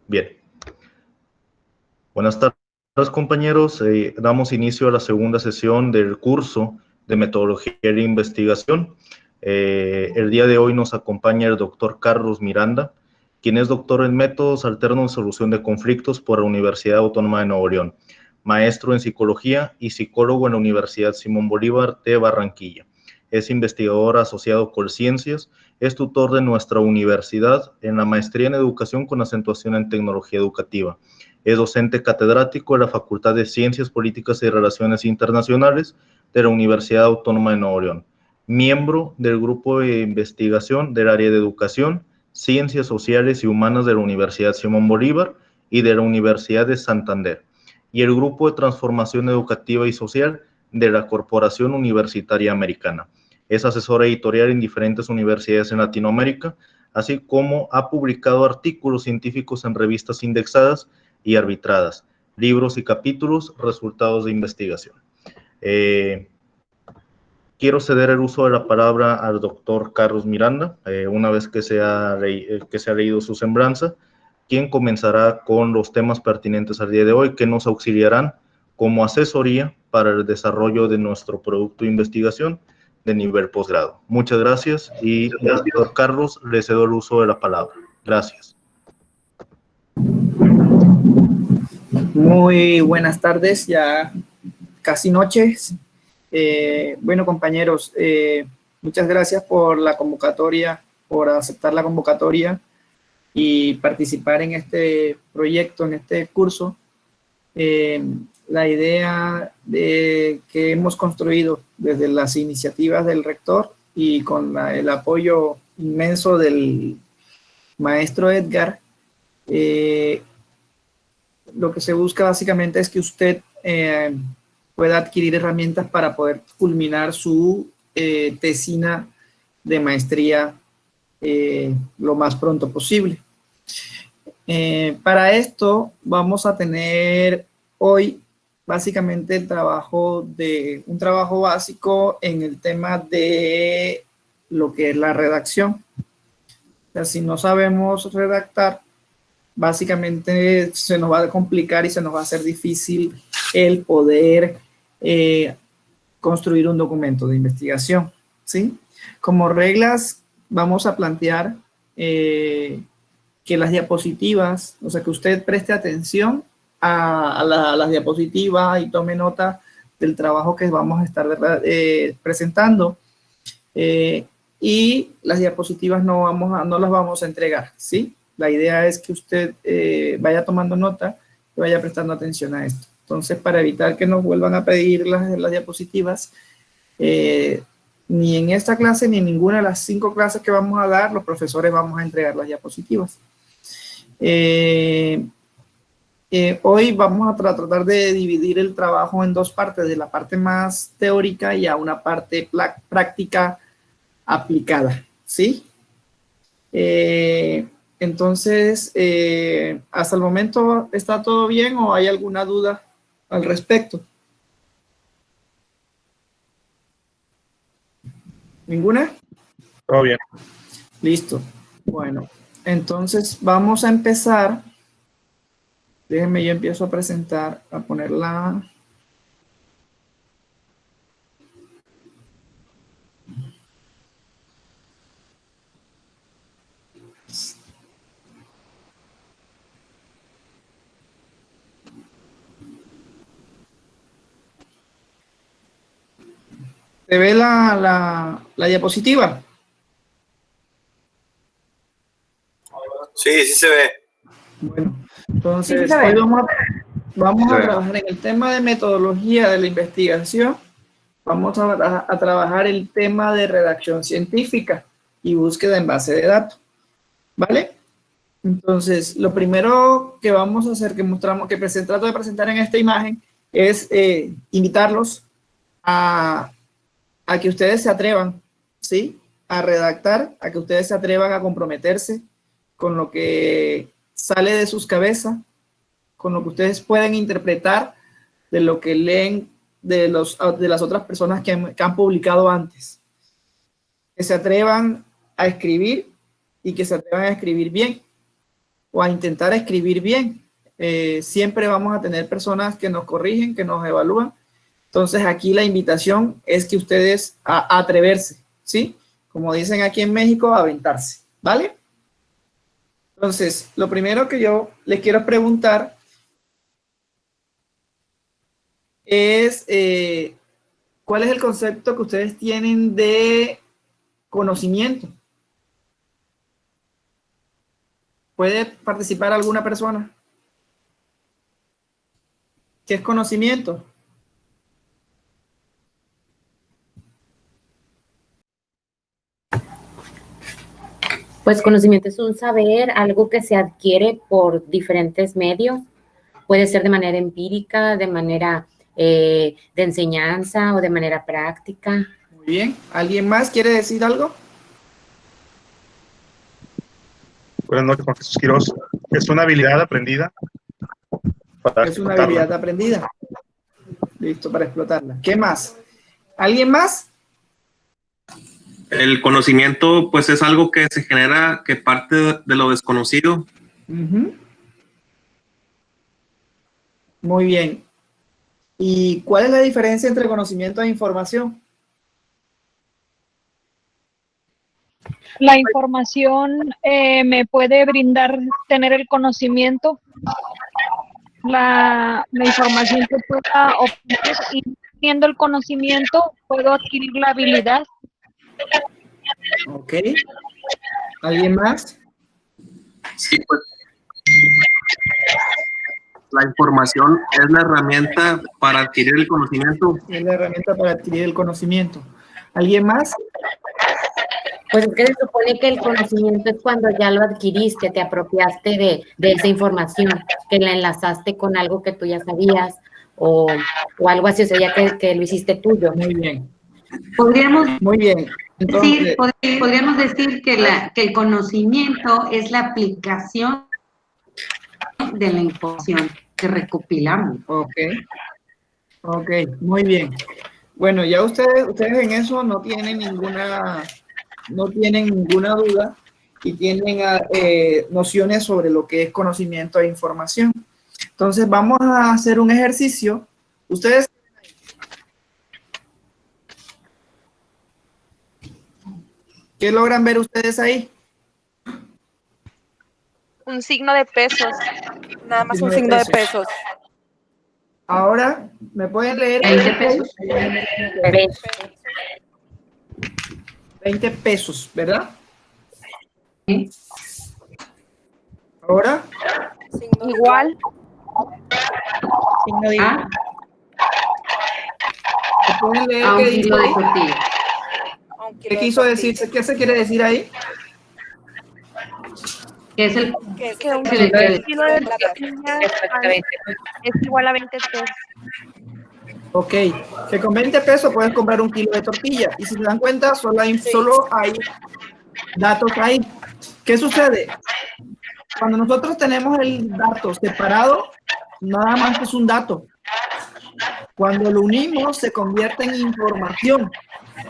Bien. Buenas tardes, compañeros. Damos inicio a la segunda sesión del curso de Metodología de Investigación. El día de hoy nos acompaña el doctor Carlos Miranda, quien es doctor en Métodos Alternos de Solución de Conflictos por la Universidad Autónoma de Nuevo León, maestro en Psicología y psicólogo en la Universidad Simón Bolívar de Barranquilla. Es investigador asociado Colciencias, es tutor de nuestra universidad en la maestría en Educación con acentuación en Tecnología Educativa. Es docente catedrático de la Facultad de Ciencias Políticas y Relaciones Internacionales de la Universidad Autónoma de Nuevo León. Miembro del Grupo de Investigación del Área de Educación, Ciencias Sociales y Humanas de la Universidad Simón Bolívar y de la Universidad de Santander. Y el Grupo de Transformación Educativa y Social de la Corporación Universitaria Americana. Es asesor editorial en diferentes universidades en Latinoamérica, así como ha publicado artículos científicos en revistas indexadas y arbitradas, libros y capítulos, resultados de investigación. Quiero ceder el uso de la palabra al doctor Carlos Miranda, una vez que se ha leído su semblanza, quien comenzará con los temas pertinentes al día de hoy, que nos auxiliarán como asesoría para el desarrollo de nuestro producto de investigación de nivel posgrado. Muchas gracias y, doctor Carlos, le cedo el uso de la palabra. Gracias. Muy buenas tardes, ya casi noches. Bueno, compañeros, muchas gracias por la convocatoria, por aceptar la convocatoria y participar en este proyecto, en este curso. La idea que hemos construido desde las iniciativas del rector y con el apoyo inmenso del maestro Edgar, lo que se busca básicamente es que usted pueda adquirir herramientas para poder culminar su tesina de maestría lo más pronto posible. Para esto vamos a tener hoy básicamente un trabajo básico en el tema de lo que es la redacción. O sea, si no sabemos redactar, básicamente se nos va a complicar y se nos va a hacer difícil el poder construir un documento de investigación, ¿sí? Como reglas vamos a plantear que las diapositivas, o sea, que usted preste atención a las diapositivas y tome nota del trabajo que vamos a estar presentando. Y las diapositivas no las vamos a entregar, ¿sí? La idea es que usted vaya tomando nota y vaya prestando atención a esto. Entonces, para evitar que nos vuelvan a pedir las diapositivas, ni en esta clase ni en ninguna de las 5 clases que vamos a dar, los profesores vamos a entregar las diapositivas. Hoy vamos a tratar de dividir el trabajo en 2 partes, de la parte más teórica y a una parte práctica aplicada, ¿sí? Entonces, hasta el momento, ¿está todo bien o hay alguna duda al respecto? ¿Ninguna? Todo bien. Listo. Bueno, entonces vamos a empezar. Déjenme, yo empiezo a presentar, a ponerla. ¿Se ve la diapositiva? Sí, sí se ve. Bueno, entonces hoy vamos a trabajar en el tema de metodología de la investigación. Vamos a trabajar el tema de redacción científica y búsqueda en base de datos, ¿vale? Entonces, lo primero que vamos a hacer, trato de presentar en esta imagen, es invitarlos a que ustedes se atrevan, ¿sí? A redactar, a que ustedes se atrevan a comprometerse con lo que sale de sus cabezas, con lo que ustedes pueden interpretar de lo que leen de las otras personas que han publicado antes. Que se atrevan a escribir y que se atrevan a escribir bien. o a intentar escribir bien. Siempre vamos a tener personas que nos corrigen, que nos evalúan. Entonces aquí la invitación es que ustedes a atreverse, ¿sí? Como dicen aquí en México, a aventarse, ¿vale? Entonces, lo primero que yo les quiero preguntar es ¿cuál es el concepto que ustedes tienen de conocimiento? ¿Puede participar alguna persona? ¿Qué es conocimiento? Pues conocimiento es un saber, algo que se adquiere por diferentes medios. Puede ser de manera empírica, de manera de enseñanza o de manera práctica. Muy bien. ¿Alguien más quiere decir algo? Buenas noches, Juan Jesús Quirós. Es una habilidad aprendida para Es una explotarla. habilidad aprendida. Listo para explotarla. ¿Qué más? ¿Alguien más? El conocimiento, pues, es algo que se genera, que parte de lo desconocido. Muy bien. ¿Y cuál es la diferencia entre conocimiento e información? La información me puede brindar, tener el conocimiento, la información que pueda obtener, y teniendo el conocimiento puedo adquirir la habilidad. Ok. ¿Alguien más? Sí, pues. La información es la herramienta para adquirir el conocimiento. Es la herramienta para adquirir el conocimiento. ¿Alguien más? Pues es que se supone que el conocimiento es cuando ya lo adquiriste, te apropiaste de esa información, que la enlazaste con algo que tú ya sabías o algo así, o sea, ya que lo hiciste tuyo. Muy bien. Muy bien. Entonces, podríamos decir que el conocimiento es la aplicación de la información que recopilamos. Ok. Ok, muy bien. Bueno, ya ustedes en eso no tienen ninguna duda y tienen nociones sobre lo que es conocimiento e información. Entonces vamos a hacer un ejercicio. Ustedes, ¿qué logran ver ustedes ahí? Un signo de pesos. Nada más un signo de pesos. Ahora, ¿me pueden leer? 20 pesos. 20 pesos, ¿verdad? Sí. Ahora. Igual. Signo de igual. ¿Me pueden leer A un qué dice kilo de ahí? tortilla. ¿Qué quiso decir? ¿Qué se quiere decir ahí? ¿Qué es el Que un ¿Qué? kilo de tortilla es igual a 20 pesos. Ok, que con 20 pesos puedes comprar un kilo de tortilla. Y si se dan cuenta, solo hay datos ahí. ¿Qué sucede? Cuando nosotros tenemos el dato separado, nada más es un dato. Cuando lo unimos, se convierte en información.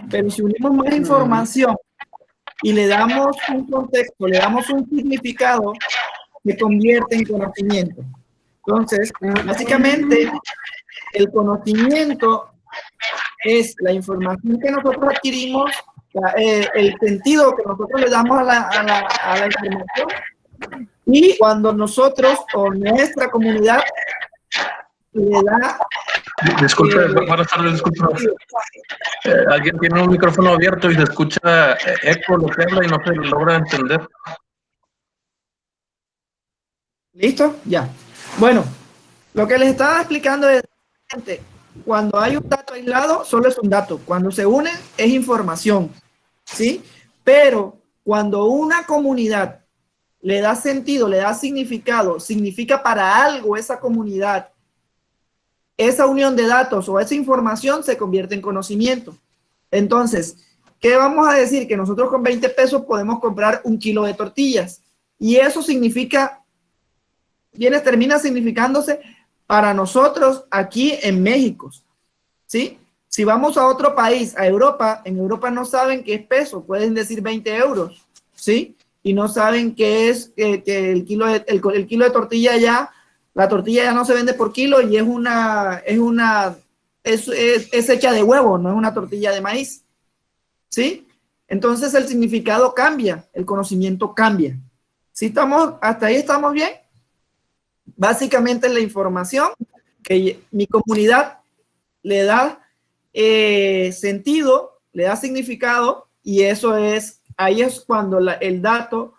Pero si unimos más información y le damos un contexto, le damos un significado, se convierte en conocimiento. Entonces, básicamente, el conocimiento es la información que nosotros adquirimos, el sentido que nosotros le damos a la información, y cuando nosotros o nuestra comunidad le da... Disculpe, buenas tardes, disculpe. Alguien tiene un micrófono abierto y se escucha eco lo que habla y no se logra entender. ¿Listo? Ya. Bueno, lo que les estaba explicando es, cuando hay un dato aislado, solo es un dato. Cuando se unen, es información, ¿sí? Pero cuando una comunidad le da sentido, le da significado, significa para algo esa comunidad, esa unión de datos o esa información se convierte en conocimiento. Entonces, ¿qué vamos a decir? Que nosotros con 20 pesos podemos comprar un kilo de tortillas. Y eso significa, termina significándose para nosotros aquí en México, ¿sí? Si vamos a otro país, a Europa, en Europa no saben qué es peso, pueden decir 20 euros, ¿sí? y no saben qué es que el kilo de tortilla ya, la tortilla ya no se vende por kilo y es hecha de huevo, no es una tortilla de maíz, ¿sí? Entonces el significado cambia, el conocimiento cambia. ¿Sí estamos, hasta ahí estamos bien? Básicamente la información que mi comunidad le da sentido, le da significado, y eso es, ahí es cuando el dato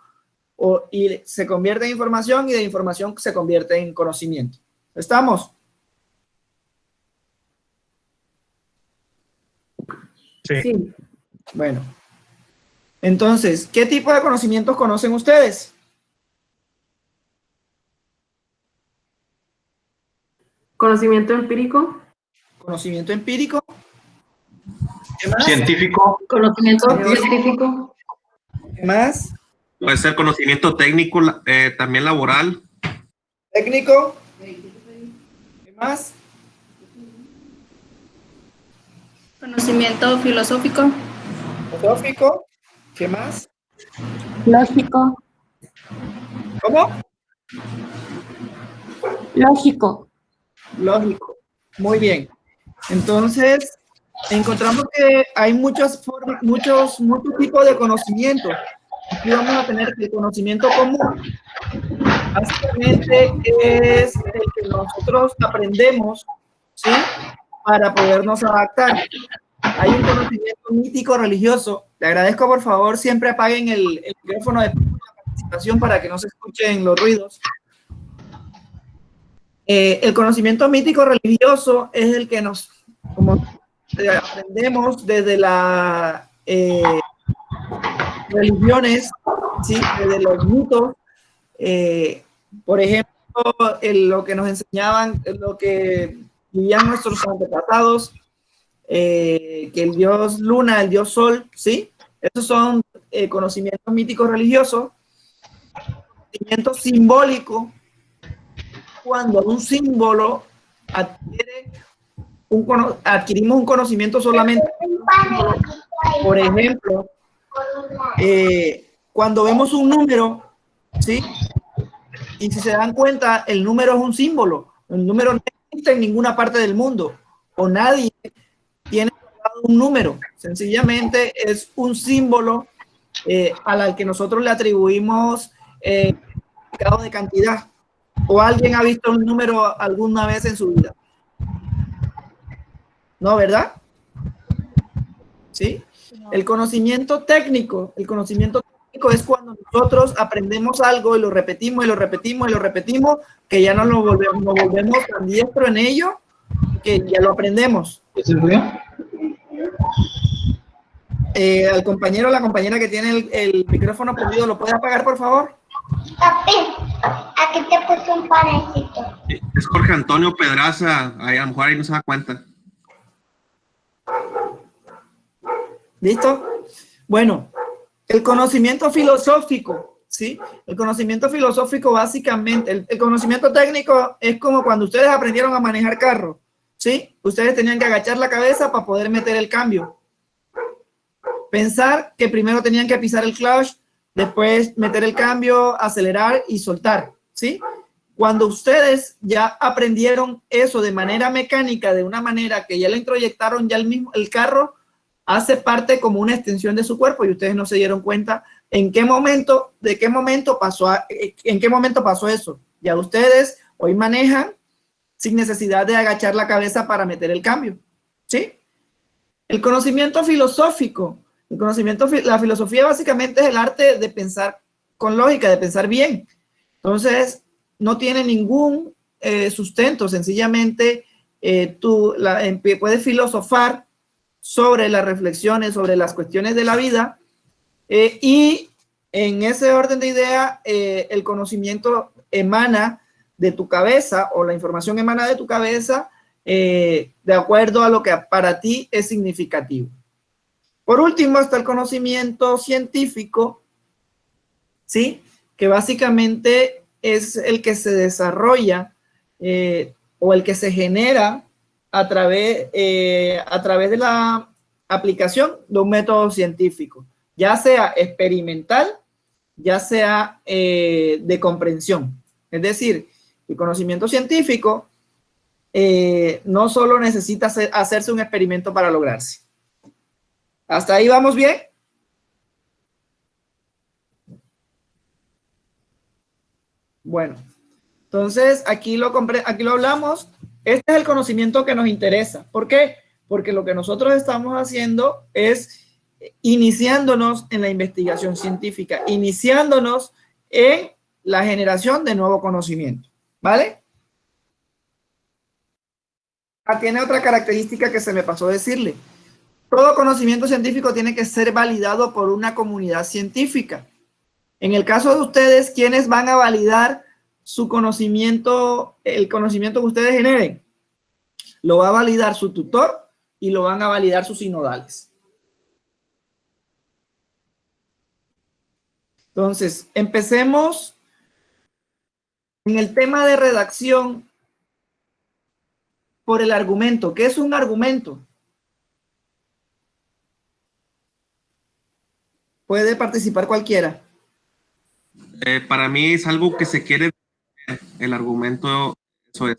se convierte en información y de información se convierte en conocimiento. ¿Estamos? Sí. Bueno. Entonces, ¿qué tipo de conocimientos conocen ustedes? Conocimiento empírico. Conocimiento empírico. ¿Qué más? Científico. Conocimiento científico. ¿Qué más? Puede ser conocimiento técnico, también laboral. Técnico. ¿Qué más? Conocimiento filosófico. Filosófico. ¿Qué más? Lógico. ¿Cómo? Lógico. Lógico. Muy bien. Entonces, encontramos que hay muchos tipos de conocimiento. Aquí vamos a tener el conocimiento común. Básicamente es el que nosotros aprendemos, ¿sí? Para podernos adaptar. Hay un conocimiento mítico religioso. Le agradezco, por favor, siempre apaguen el micrófono de participación para que no se escuchen los ruidos. El conocimiento mítico religioso es el que aprendemos desde las religiones, ¿sí? Desde los mitos. Por ejemplo, lo que nos enseñaban, lo que vivían nuestros antepasados, que el dios luna, el dios sol, ¿sí? Esos son conocimientos míticos religiosos. Conocimiento simbólico, cuando un símbolo adquirimos un conocimiento solamente. Por ejemplo, cuando vemos un número, ¿sí? Y si se dan cuenta, el número es un símbolo. El número no existe en ninguna parte del mundo, o nadie tiene un número. Sencillamente es un símbolo al que nosotros le atribuimos significado de cantidad. ¿O alguien ha visto un número alguna vez en su vida? ¿No, verdad? ¿Sí? El conocimiento técnico es cuando nosotros aprendemos algo y lo repetimos y lo repetimos y lo repetimos, que ya nos volvemos tan diestro en ello que ya lo aprendemos. Al compañero o la compañera que tiene el micrófono prendido, ¿lo puede apagar, por favor? Papi, aquí te puse un panecito. Es Jorge Antonio Pedraza, a lo mejor ahí no se da cuenta. ¿Listo? Bueno, el conocimiento filosófico, ¿sí? El conocimiento filosófico básicamente, el conocimiento técnico es como cuando ustedes aprendieron a manejar carro, ¿sí? Ustedes tenían que agachar la cabeza para poder meter el cambio. Pensar que primero tenían que pisar el clutch, después meter el cambio, acelerar y soltar, ¿sí? Cuando ustedes ya aprendieron eso de manera mecánica, de una manera que ya le introyectaron ya el carro, hace parte como una extensión de su cuerpo y ustedes no se dieron cuenta en qué momento pasó eso. Ya ustedes hoy manejan sin necesidad de agachar la cabeza para meter el cambio, ¿sí? El conocimiento filosófico. La filosofía básicamente es el arte de pensar con lógica, de pensar bien. Entonces, no tiene ningún sustento. Sencillamente, tú puedes filosofar sobre las reflexiones, sobre las cuestiones de la vida, y en ese orden de idea, el conocimiento emana de tu cabeza, o la información emana de tu cabeza, de acuerdo a lo que para ti es significativo. Por último, está el conocimiento científico, ¿sí? Que básicamente es el que se desarrolla o el que se genera a través de la aplicación de un método científico, ya sea experimental ya sea de comprensión. Es decir, el conocimiento científico no solo necesita hacerse un experimento para lograrse. ¿Hasta ahí vamos bien? Bueno, entonces aquí lo hablamos. Este es el conocimiento que nos interesa. ¿Por qué? Porque lo que nosotros estamos haciendo es iniciándonos en la investigación científica, iniciándonos en la generación de nuevo conocimiento. ¿Vale? Tiene otra característica que se me pasó decirle. Todo conocimiento científico tiene que ser validado por una comunidad científica. En el caso de ustedes, ¿quiénes van a validar su conocimiento, el conocimiento que ustedes generen? Lo va a validar su tutor y lo van a validar sus sinodales. Entonces, empecemos en el tema de redacción por el argumento. ¿Qué es un argumento? Puede participar cualquiera. Para mí es algo que se quiere, el argumento, eso es.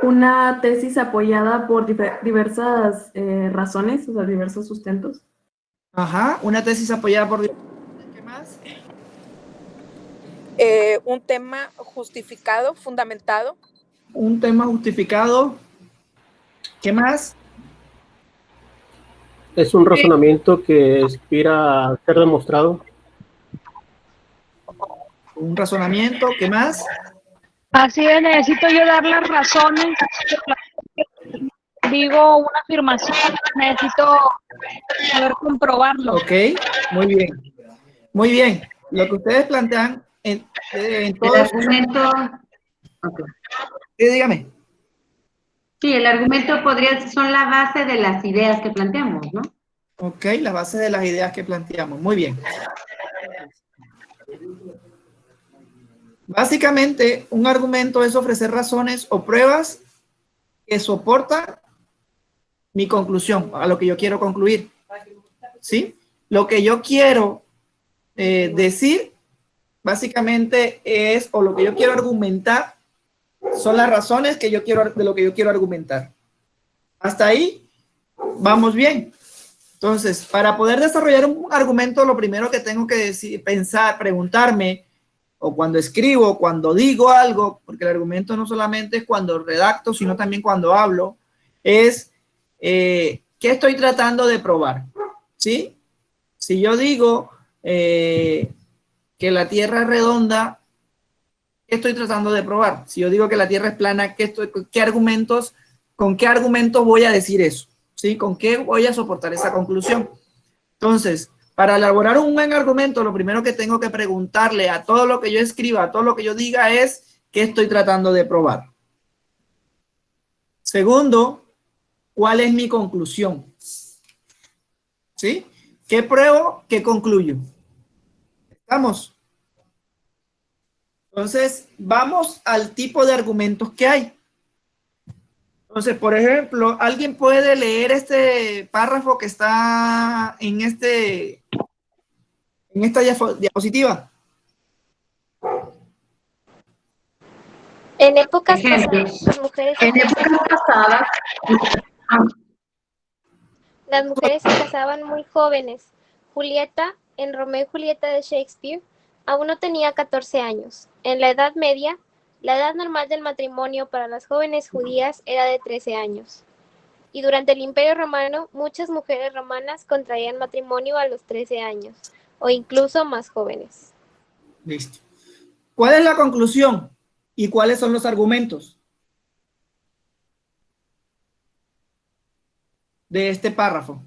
Una tesis apoyada por diversas razones, o sea, diversos sustentos. Ajá, una tesis apoyada por... ¿Qué más? Un tema justificado, fundamentado. Un tema justificado. ¿Qué más? Es un razonamiento que aspira a ser demostrado. Un razonamiento. ¿Qué más? Así es, necesito yo dar las razones. Digo una afirmación, necesito poder comprobarlo. Ok, muy bien. Muy bien. Lo que ustedes plantean en todo el argumento. Okay. Dígame. Sí, el argumento son la base de las ideas que planteamos, ¿no? Ok, la base de las ideas que planteamos. Muy bien. Básicamente, un argumento es ofrecer razones o pruebas que soportan mi conclusión, a lo que yo quiero concluir. ¿Sí? Lo que yo quiero decir, básicamente es, o lo que yo quiero argumentar, son las razones que yo quiero, de lo que yo quiero argumentar. Hasta ahí, vamos bien. Entonces, para poder desarrollar un argumento, lo primero que tengo que decir, pensar, preguntarme, o cuando escribo, cuando digo algo, porque el argumento no solamente es cuando redacto, sino también cuando hablo, es ¿qué estoy tratando de probar? ¿Sí? Si yo digo que la Tierra es redonda, ¿qué estoy tratando de probar? Si yo digo que la Tierra es plana, ¿con qué argumentos voy a decir eso? ¿Sí? ¿Con qué voy a soportar esa conclusión? Entonces, para elaborar un buen argumento, lo primero que tengo que preguntarle a todo lo que yo escriba, a todo lo que yo diga es ¿qué estoy tratando de probar? Segundo, ¿cuál es mi conclusión? ¿Sí? ¿Qué pruebo? ¿Qué concluyo? ¿Estamos? Entonces, vamos al tipo de argumentos que hay. Entonces, por ejemplo, ¿alguien puede leer este párrafo que está en esta diapositiva? En épocas pasadas, las mujeres se casaban muy jóvenes. Julieta, en Romeo y Julieta de Shakespeare, aún no tenía 14 años. En la Edad Media, la edad normal del matrimonio para las jóvenes judías era de 13 años. Y durante el Imperio Romano, muchas mujeres romanas contraían matrimonio a los 13 años, o incluso más jóvenes. Listo. ¿Cuál es la conclusión? ¿Y cuáles son los argumentos de este párrafo?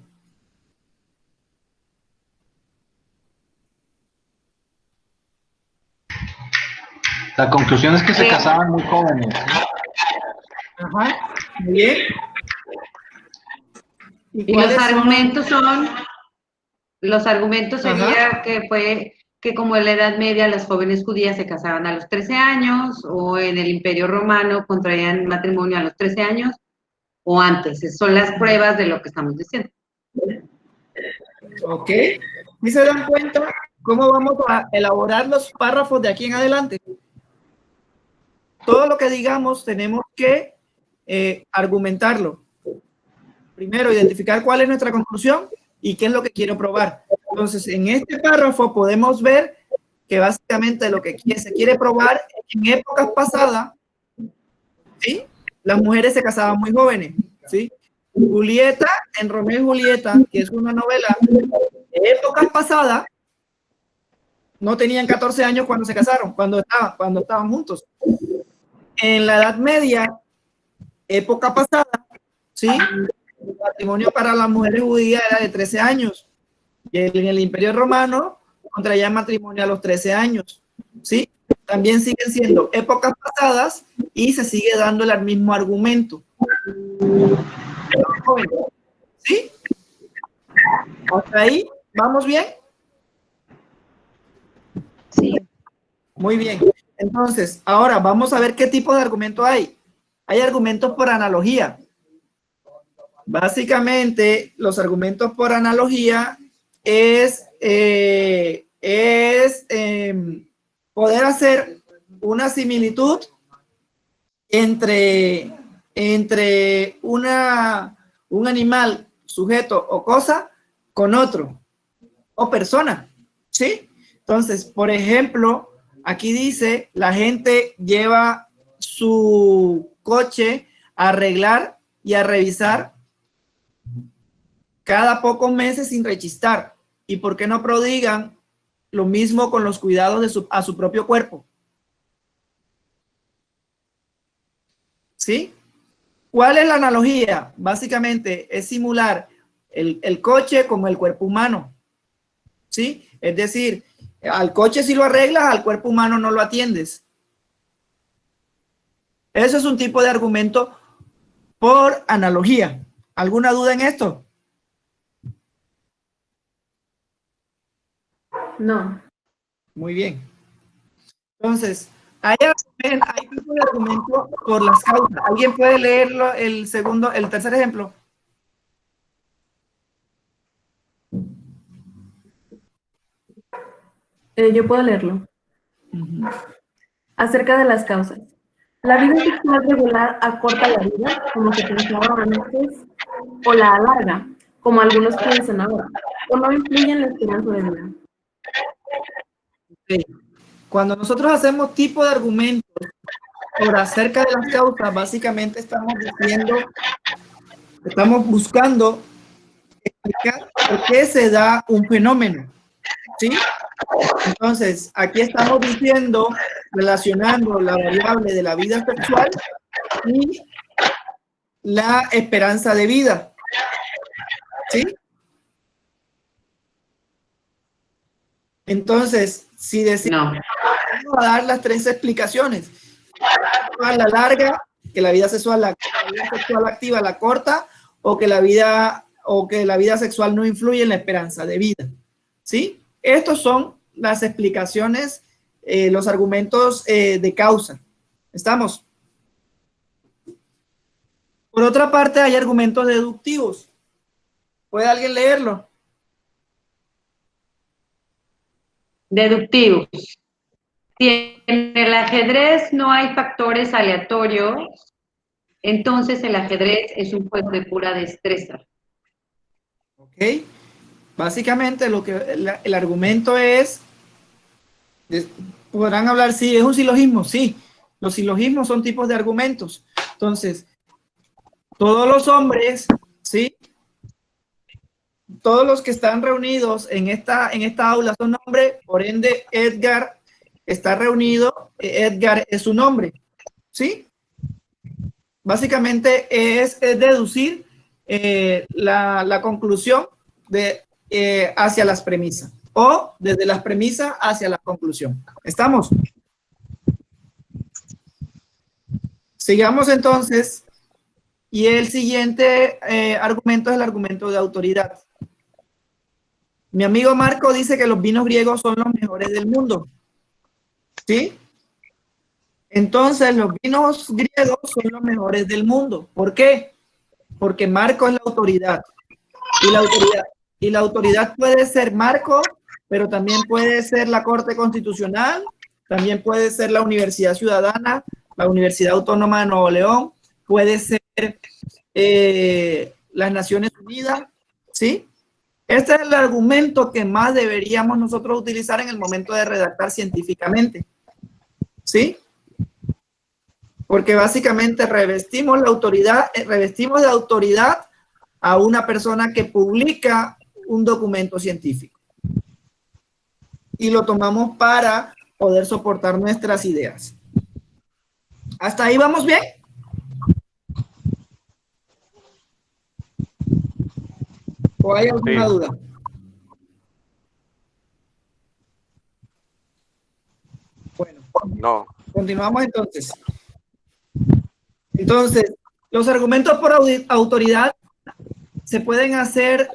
La conclusión es que se casaban muy jóvenes. Ajá, muy bien. Y los argumentos serían que como en la Edad Media las jóvenes judías se casaban a los 13 años, o en el Imperio Romano contraían matrimonio a los 13 años, o antes. Esas son las pruebas de lo que estamos diciendo. ¿Ok? ¿Y se dan cuenta cómo vamos a elaborar los párrafos de aquí en adelante? Todo lo que digamos tenemos que argumentarlo. Primero, identificar cuál es nuestra conclusión y qué es lo que quiero probar. Entonces, en este párrafo podemos ver que básicamente lo que se quiere probar es que en épocas pasadas, ¿sí?, las mujeres se casaban muy jóvenes, ¿sí? Julieta, en Romeo y Julieta, que es una novela de épocas pasadas, no tenían 14 años cuando se casaron, cuando estaban juntos. En la Edad Media, época pasada, ¿sí?, el matrimonio para las mujeres judías era de 13 años. Y en el Imperio Romano contraían matrimonio a los 13 años. ¿Sí? También siguen siendo épocas pasadas y se sigue dando el mismo argumento. ¿Sí? ¿Hasta ahí? ¿Vamos bien? Sí. Muy bien. Entonces, ahora vamos a ver qué tipo de argumento hay. Hay argumentos por analogía. Básicamente, los argumentos por analogía es poder hacer una similitud entre un animal, sujeto o cosa con otro o persona, ¿sí? Entonces, por ejemplo, aquí dice, la gente lleva su coche a arreglar y a revisar cada pocos meses sin rechistar. ¿Y por qué no prodigan lo mismo con los cuidados a su propio cuerpo? ¿Sí? ¿Cuál es la analogía? Básicamente es simular el coche como el cuerpo humano. ¿Sí? Es decir, al coche si lo arreglas, al cuerpo humano no lo atiendes. Eso es un tipo de argumento por analogía. ¿Alguna duda en esto? No. Muy bien. Entonces, hay tipo de argumento por las causas. ¿Alguien puede leerlo el tercer ejemplo? Yo puedo leerlo. Acerca de las causas. La vida sexual regular acorta la vida, como se pensaba antes, o la alarga, como algunos piensan ahora, o no influye en la esperanza de vida. Okay. Cuando nosotros hacemos tipo de argumentos por acerca de las causas, básicamente estamos buscando explicar por qué se da un fenómeno, ¿sí? Entonces, aquí estamos relacionando la variable de la vida sexual y la esperanza de vida, ¿sí? Entonces, si decimos, vamos a dar las tres explicaciones. A la larga, que la vida sexual activa la corta, o que la vida sexual no influye en la esperanza de vida. ¿Sí? Estos son las explicaciones, los argumentos de causa. ¿Estamos? Por otra parte, hay argumentos deductivos. ¿Puede alguien leerlo? Deductivos. Si en el ajedrez no hay factores aleatorios, entonces el ajedrez es un juego de pura destreza. Ok. Básicamente el argumento es, podrán hablar, sí, es un silogismo, sí. Los silogismos son tipos de argumentos. Entonces, todos los hombres, sí, todos los que están reunidos en esta aula son hombres, por ende Edgar está reunido, Edgar es su nombre, ¿sí? Básicamente es deducir la conclusión hacia las premisas o desde las premisas hacia la conclusión. ¿Estamos? Sigamos entonces. Y el siguiente argumento es el argumento de autoridad. Mi amigo Marco dice que los vinos griegos son los mejores del mundo. ¿Sí? Entonces, los vinos griegos son los mejores del mundo. ¿Por qué? Porque Marco es la autoridad. Y la autoridad puede ser Marco, pero también puede ser la Corte Constitucional, también puede ser la Universidad Ciudadana, la Universidad Autónoma de Nuevo León, puede ser las Naciones Unidas, ¿sí? Este es el argumento que más deberíamos nosotros utilizar en el momento de redactar científicamente, ¿sí? Porque básicamente revestimos la autoridad, revestimos de autoridad a una persona que publica un documento científico y lo tomamos para poder soportar nuestras ideas. ¿Hasta ahí vamos bien? ¿O hay alguna duda? Bueno, no. Continuamos entonces. Entonces, los argumentos por autoridad se pueden hacer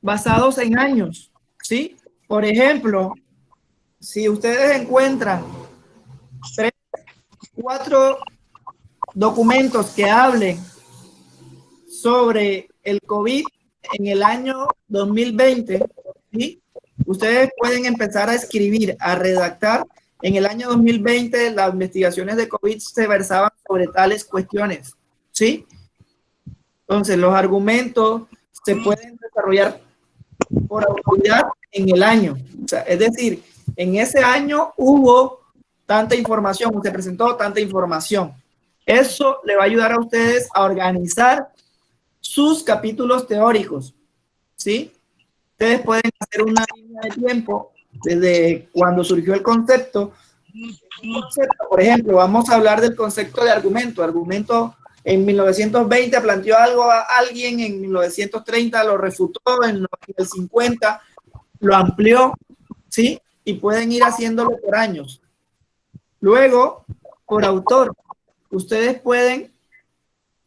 basados en años, ¿sí? Por ejemplo, si ustedes encuentran 3, 4 documentos que hablen sobre el COVID en el año 2020, ¿sí? Ustedes pueden empezar a escribir, a redactar. En el año 2020 las investigaciones de COVID se versaban sobre tales cuestiones, ¿sí? Entonces los argumentos se pueden desarrollar por autoridad en el año. O sea, es decir, en ese año hubo tanta información, se presentó tanta información. Eso le va a ayudar a ustedes a organizar sus capítulos teóricos, ¿sí? Ustedes pueden hacer una línea de tiempo desde cuando surgió el concepto. Por ejemplo, vamos a hablar del concepto de argumento. Argumento en 1920 planteó algo a alguien, en 1930 lo refutó, en el 50 lo amplió, ¿sí? Y pueden ir haciéndolo por años. Luego, por autor, ustedes pueden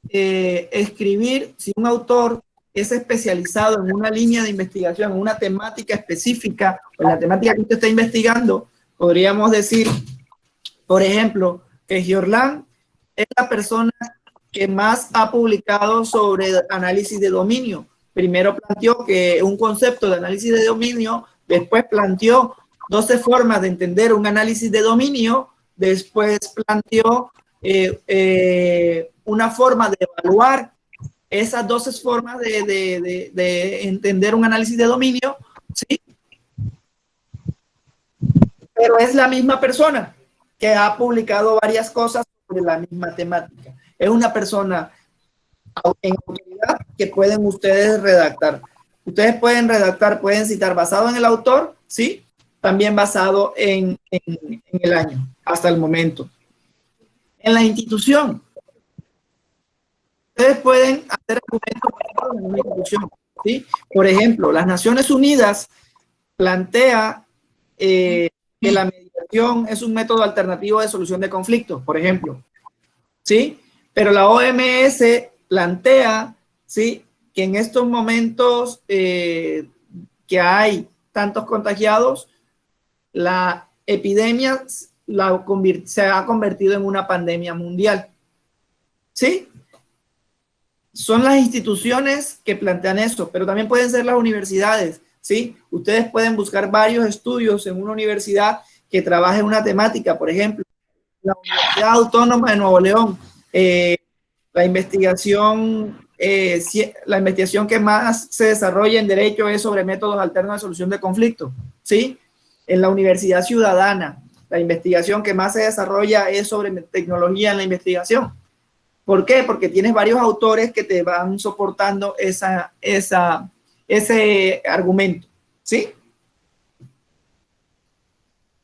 escribir, si un autor es especializado en una línea de investigación, en una temática específica, o en la temática que usted está investigando, podríamos decir, por ejemplo, que Giorlán es la persona que más ha publicado sobre análisis de dominio. Primero planteó que un concepto de análisis de dominio, después planteó 12 formas de entender un análisis de dominio, después planteó una forma de evaluar esas 12 formas de entender un análisis de dominio, ¿sí? Pero es la misma persona que ha publicado varias cosas sobre la misma temática. Es una persona en autoridad que pueden ustedes redactar. Ustedes pueden redactar, pueden citar basado en el autor, ¿sí? También basado en el año, hasta el momento. En la institución, ustedes pueden hacer argumentos en una institución, ¿sí? Por ejemplo, las Naciones Unidas plantea que la mediación es un método alternativo de solución de conflictos, por ejemplo, ¿sí? Pero la OMS plantea, ¿sí?, que en estos momentos que hay tantos contagiados, la epidemia se ha convertido en una pandemia mundial, ¿sí? Son las instituciones que plantean eso, pero también pueden ser las universidades, ¿sí? Ustedes pueden buscar varios estudios en una universidad que trabaje una temática, por ejemplo, la Universidad Autónoma de Nuevo León, la investigación que más se desarrolla en derecho es sobre métodos alternos de solución de conflictos, ¿sí? En la Universidad Ciudadana, la investigación que más se desarrolla es sobre tecnología en la investigación. ¿Por qué? Porque tienes varios autores que te van soportando ese argumento, ¿sí?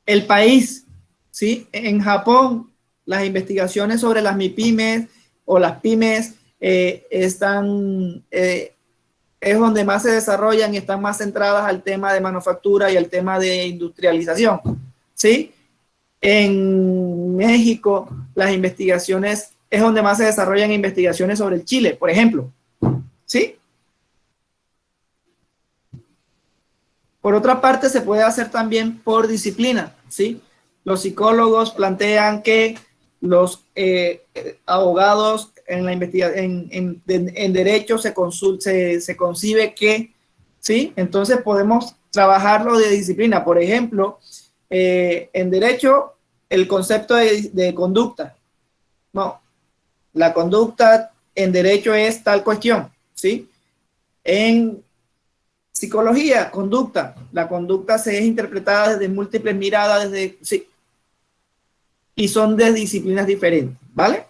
El país, ¿sí? En Japón, las investigaciones sobre las MIPYMES o las pymes es donde más se desarrollan y están más centradas al tema de manufactura y al tema de industrialización, ¿sí? En México, las investigaciones es donde más se desarrollan investigaciones sobre el Chile, por ejemplo, ¿sí? Por otra parte, se puede hacer también por disciplina, ¿sí? Los psicólogos plantean que los abogados en la investigación, en derecho se concibe que ¿sí? Entonces podemos trabajarlo de disciplina. Por ejemplo, en derecho, el concepto de conducta. No, la conducta en derecho es tal cuestión, ¿sí? En psicología, conducta. La conducta se es interpretada desde múltiples miradas, sí. Y son de disciplinas diferentes, ¿vale?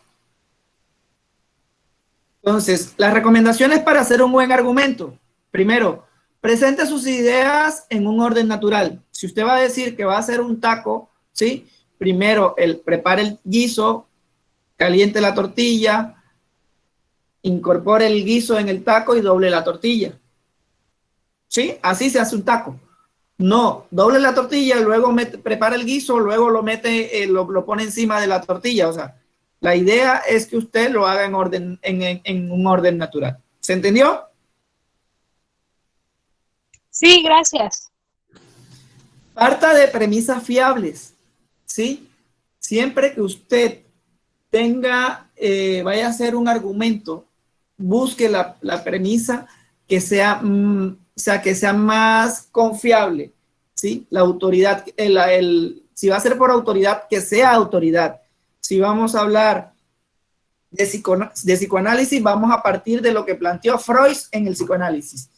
Entonces, las recomendaciones para hacer un buen argumento. Primero, presente sus ideas en un orden natural. Si usted va a decir que va a hacer un taco, ¿sí? Primero, prepare el guiso, caliente la tortilla, incorpore el guiso en el taco y doble la tortilla. ¿Sí? Así se hace un taco. No, doble la tortilla, luego prepara el guiso, luego lo mete, lo pone encima de la tortilla. O sea, la idea es que usted lo haga en un orden natural. ¿Se entendió? Sí, gracias. Parta de premisas fiables, ¿sí? Siempre que usted vaya a hacer un argumento, busque la premisa que sea, que sea más confiable, ¿sí? La autoridad, si va a ser por autoridad, que sea autoridad. Si vamos a hablar de psicoanálisis, vamos a partir de lo que planteó Freud en el psicoanálisis,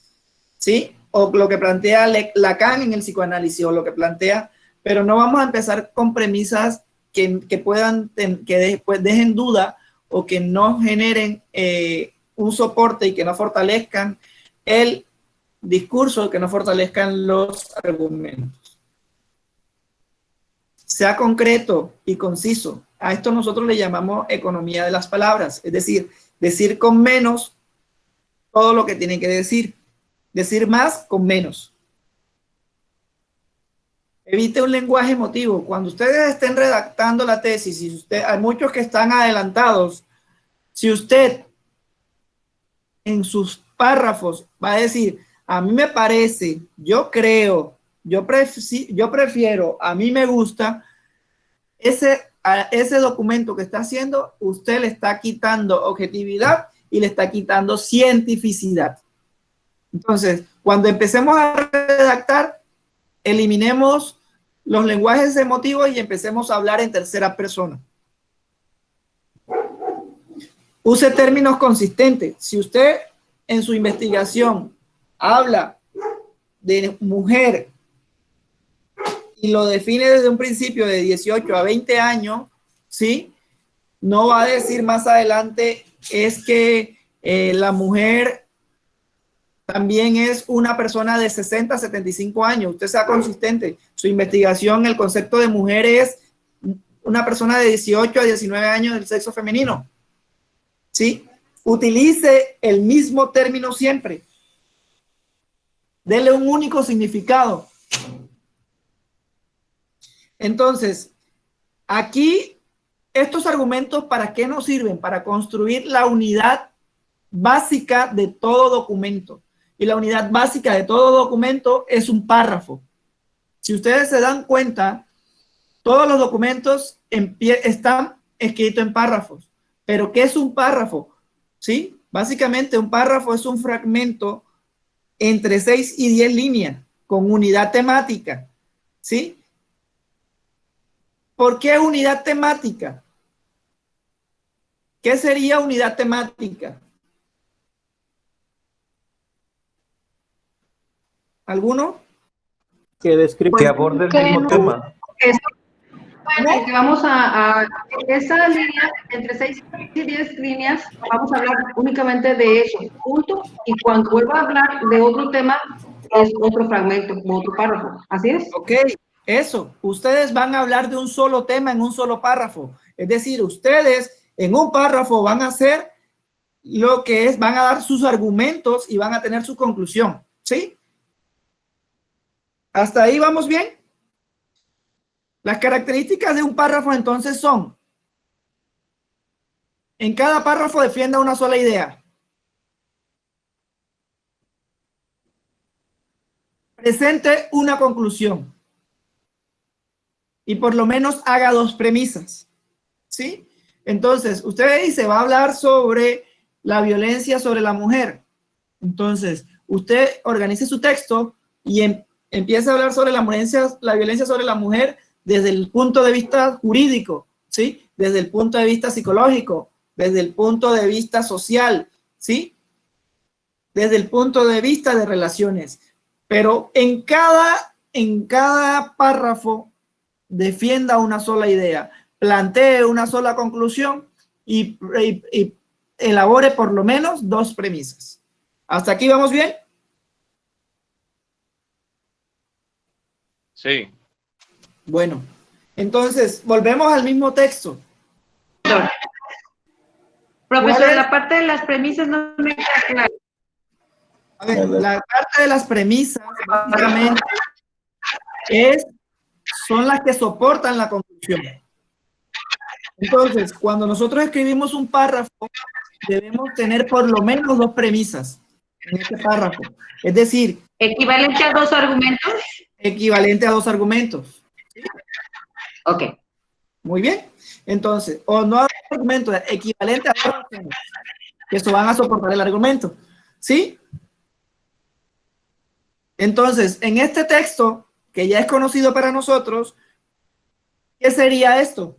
¿sí? O lo que plantea Lacan en el psicoanálisis, o lo que plantea, pero no vamos a empezar con premisas que después dejen duda o que no generen un soporte y que no fortalezcan el discurso, que no fortalezcan los argumentos. Sea concreto y conciso. A esto nosotros le llamamos economía de las palabras, es decir, decir con menos todo lo que tienen que decir. Decir más con menos. Evite un lenguaje emotivo. Cuando ustedes estén redactando la tesis, hay muchos que están adelantados, si usted en sus párrafos va a decir, a mí me parece, yo creo, yo prefiero, a mí me gusta, ese documento que está haciendo, usted le está quitando objetividad y le está quitando cientificidad. Entonces, cuando empecemos a redactar, eliminemos los lenguajes emotivos y empecemos a hablar en tercera persona. Use términos consistentes. Si usted en su investigación habla de mujer y lo define desde un principio de 18 a 20 años, ¿sí? No va a decir más adelante es que la mujer también es una persona de 60 a 75 años. Usted sea consistente. Su investigación, el concepto de mujer es una persona de 18 a 19 años del sexo femenino. ¿Sí? Utilice el mismo término siempre. Dele un único significado. Entonces, aquí, estos argumentos, ¿para qué nos sirven? Para construir la unidad básica de todo documento. Y la unidad básica de todo documento es un párrafo. Si ustedes se dan cuenta, todos los documentos están escritos en párrafos. ¿Pero qué es un párrafo? ¿Sí? Básicamente un párrafo es un fragmento entre 6 y 10 líneas con unidad temática. ¿Sí? ¿Por qué unidad temática? ¿Qué sería unidad temática? ¿Alguno? Que aborde el mismo tema. Bueno, que vamos a esa línea, entre 6 y 10 líneas, vamos a hablar únicamente de eso, punto, y cuando vuelva a hablar de otro tema, es otro fragmento, otro párrafo, ¿así es? Ok, eso, ustedes van a hablar de un solo tema en un solo párrafo, es decir, ustedes en un párrafo van a hacer lo que es, van a dar sus argumentos y van a tener su conclusión, ¿sí? ¿Hasta ahí vamos bien? Las características de un párrafo entonces son: en cada párrafo defienda una sola idea. Presente una conclusión. Y por lo menos haga 2 premisas. ¿Sí? Entonces, usted dice, va a hablar sobre la violencia sobre la mujer. Entonces, usted organice su texto y empiece a hablar sobre la violencia sobre la mujer desde el punto de vista jurídico, ¿sí? Desde el punto de vista psicológico, desde el punto de vista social, ¿sí? Desde el punto de vista de relaciones. Pero en cada párrafo defienda una sola idea, plantee una sola conclusión y elabore por lo menos 2 premisas. ¿Hasta aquí vamos bien? Sí. Bueno, entonces volvemos al mismo texto. Profesor, la parte de las premisas no me queda claro. A ver, la parte de las premisas básicamente son las que soportan la conclusión. Entonces, cuando nosotros escribimos un párrafo, debemos tener por lo menos 2 premisas en este párrafo. Es decir, ¿equivalente a 2 argumentos? Equivalente a 2 argumentos. ¿Sí? Ok. Muy bien. Entonces, o no argumento, equivalente a 2 razones, que eso van a soportar el argumento. ¿Sí? Entonces, en este texto, que ya es conocido para nosotros, ¿qué sería esto?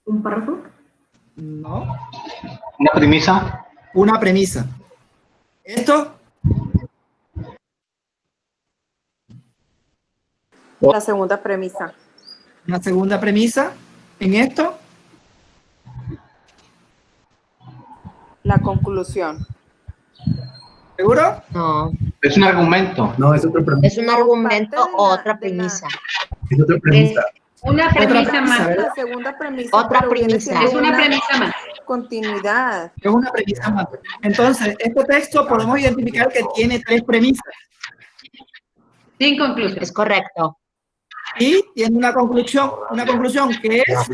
¿Un párrafo? No. ¿Una premisa? Una premisa. ¿Esto? La segunda premisa. Una segunda premisa. ¿En esto? La conclusión. ¿Seguro? No. Es un argumento. No, es otra premisa. Es un argumento o otra premisa. Es otra premisa. Una premisa más. La segunda premisa. Otra pero viene premisa. siendo Es una premisa más. Continuidad. Es una premisa más. Entonces, este texto podemos identificar que tiene 3 premisas. Sin conclusión. Es correcto. Y tiene una conclusión que es...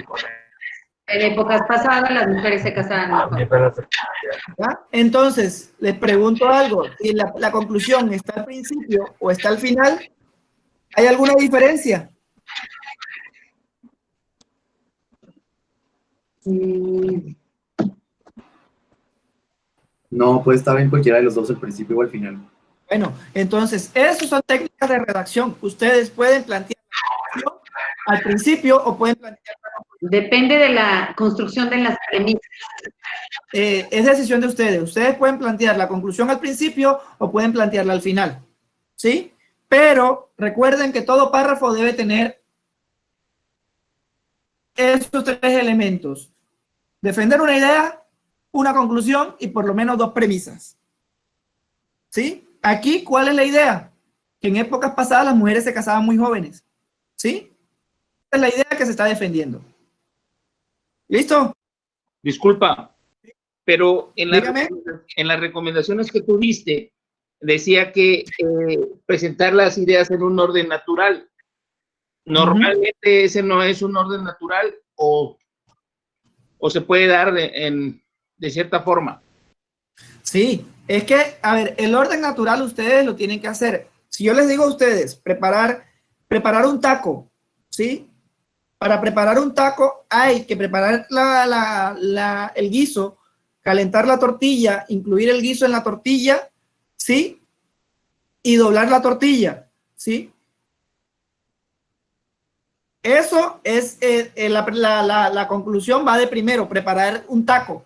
En épocas pasadas las mujeres se casaban mejor. ¿Ya? Entonces, les pregunto algo. Si la conclusión está al principio o está al final, ¿hay alguna diferencia? No, puede estar en cualquiera de los dos, al principio o al final. Bueno, entonces, esas son técnicas de redacción. Ustedes pueden plantear la conclusión al principio o pueden plantear... Depende de la construcción de las premisas. Es decisión de ustedes. Ustedes pueden plantear la conclusión al principio o pueden plantearla al final. ¿Sí? Pero recuerden que todo párrafo debe tener estos 3 elementos. Defender una idea, una conclusión y por lo menos 2 premisas. ¿Sí? Aquí, ¿cuál es la idea? Que en épocas pasadas las mujeres se casaban muy jóvenes. ¿Sí? Esa es la idea que se está defendiendo. ¿Listo? Disculpa, pero en las recomendaciones que tú diste, decía que presentar las ideas en un orden natural. Normalmente ese no es un orden natural o se puede dar de cierta forma. Sí, es que, a ver, el orden natural ustedes lo tienen que hacer. Si yo les digo a ustedes, preparar un taco, ¿sí? Para preparar un taco hay que preparar el guiso, calentar la tortilla, incluir el guiso en la tortilla, ¿sí? Y doblar la tortilla, ¿sí? Eso es, la conclusión va de primero, preparar un taco.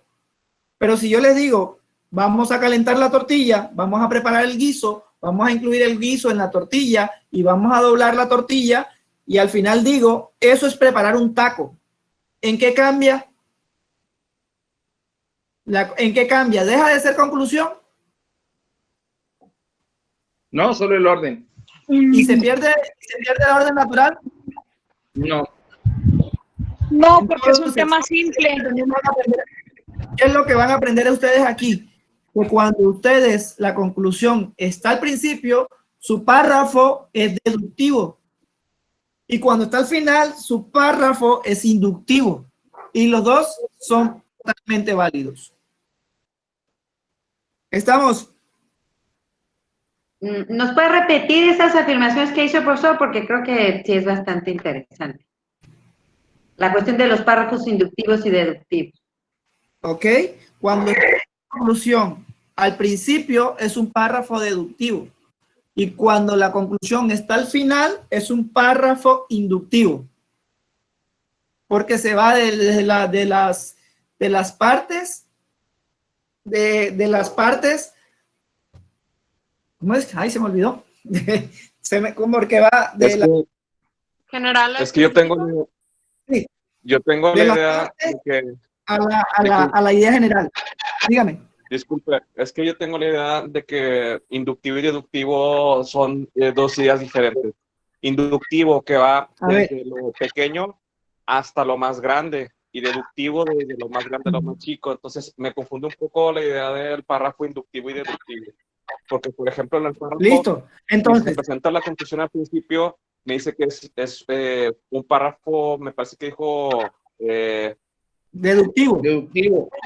Pero si yo les digo, vamos a calentar la tortilla, vamos a preparar el guiso, vamos a incluir el guiso en la tortilla y vamos a doblar la tortilla, y al final digo, eso es preparar un taco. ¿En qué cambia? ¿En qué cambia? ¿Deja de ser conclusión? No, solo el orden. ¿Y se pierde el orden natural? No. No, porque es un tema simple. ¿Qué es lo que van a aprender ustedes aquí? Que cuando ustedes, la conclusión está al principio, su párrafo es deductivo. Y cuando está al final, su párrafo es inductivo. Y los dos son totalmente válidos. ¿Estamos? ¿Nos puede repetir esas afirmaciones que hizo el profesor? Porque creo que sí es bastante interesante. La cuestión de los párrafos inductivos y deductivos. ¿Ok? Cuando es conclusión al principio es un párrafo deductivo y cuando la conclusión está al final es un párrafo inductivo. Porque se va de las partes, ¿cómo es? Ay, se me olvidó. Porque va de la... Generales. Es que yo tengo, Sí. yo tengo De la las idea partes de que... a la idea general. Dígame. Disculpe, es que yo tengo la idea de que inductivo y deductivo son dos ideas diferentes. Inductivo que va desde lo pequeño hasta lo más grande y deductivo desde lo más grande a lo más chico. Entonces me confunde un poco la idea del párrafo inductivo y deductivo. Porque, por ejemplo, en el párrafo, listo. Entonces, se presenta la conclusión al principio, me dice que es un párrafo, me parece que dijo... deductivo.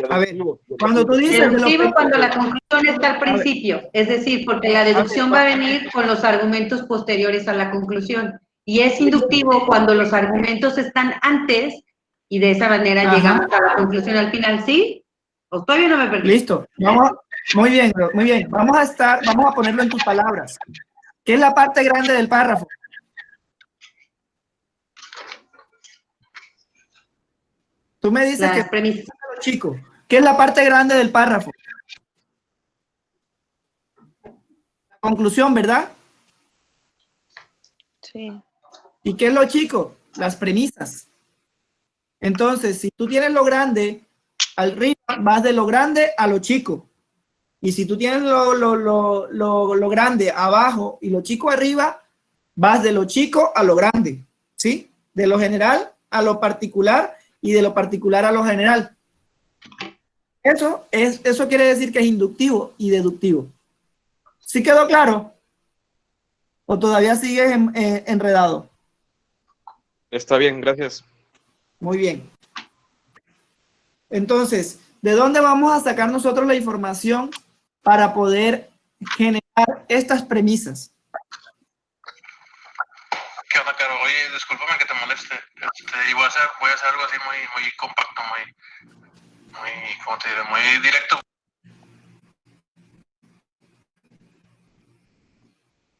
A ver, cuando tú dices... Deductivo cuando la conclusión está al principio, es decir, porque la deducción va a venir con los argumentos posteriores a la conclusión. Y es inductivo cuando los argumentos están antes y de esa manera llegamos a la conclusión al final, ¿sí? ¿O todavía no me perdí? Listo. Muy bien, muy bien. Vamos a ponerlo en tus palabras. ¿Qué es la parte grande del párrafo? Tú me dices que premisas, chico. ¿Qué es la parte grande del párrafo? La conclusión, ¿verdad? Sí. ¿Y qué es lo chico? Las premisas. Entonces, si tú tienes lo grande arriba, vas de lo grande a lo chico. Y si tú tienes lo grande abajo y lo chico arriba, vas de lo chico a lo grande, ¿sí? De lo general a lo particular y de lo particular a lo general. Eso quiere decir que es inductivo y deductivo. ¿Sí quedó claro? ¿O todavía sigues enredado? Está bien, gracias. Muy bien. Entonces, ¿de dónde vamos a sacar nosotros la información para poder generar estas premisas? ¿Qué onda, Caro? Oye, discúlpame que te moleste. Y voy a hacer algo así muy compacto, ¿cómo te diré? Muy directo.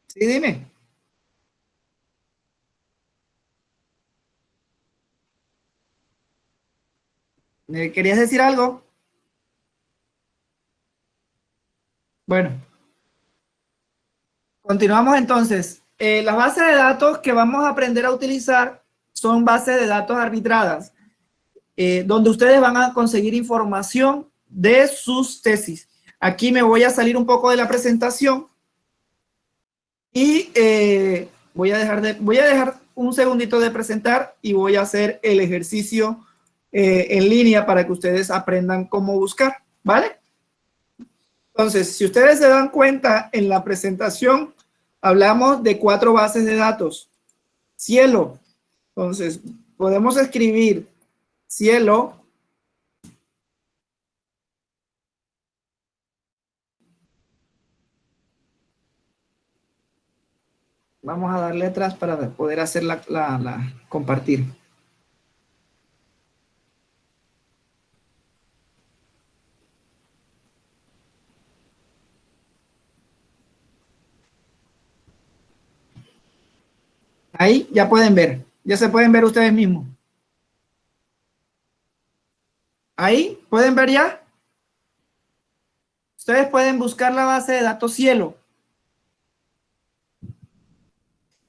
Sí, dime. ¿Me querías decir algo? Bueno. Continuamos entonces. Las bases de datos que vamos a aprender a utilizar son bases de datos arbitradas, donde ustedes van a conseguir información de sus tesis. Aquí me voy a salir un poco de la presentación y voy a dejar un segundito de presentar y voy a hacer el ejercicio en línea para que ustedes aprendan cómo buscar, ¿vale? Entonces, si ustedes se dan cuenta en la presentación, hablamos de 4 bases de datos. Cielo. Entonces, podemos escribir cielo. Vamos a darle atrás para poder hacer compartir. Ahí ya pueden ver, ya se pueden ver ustedes mismos. Ahí, ¿pueden ver ya? Ustedes pueden buscar la base de datos cielo.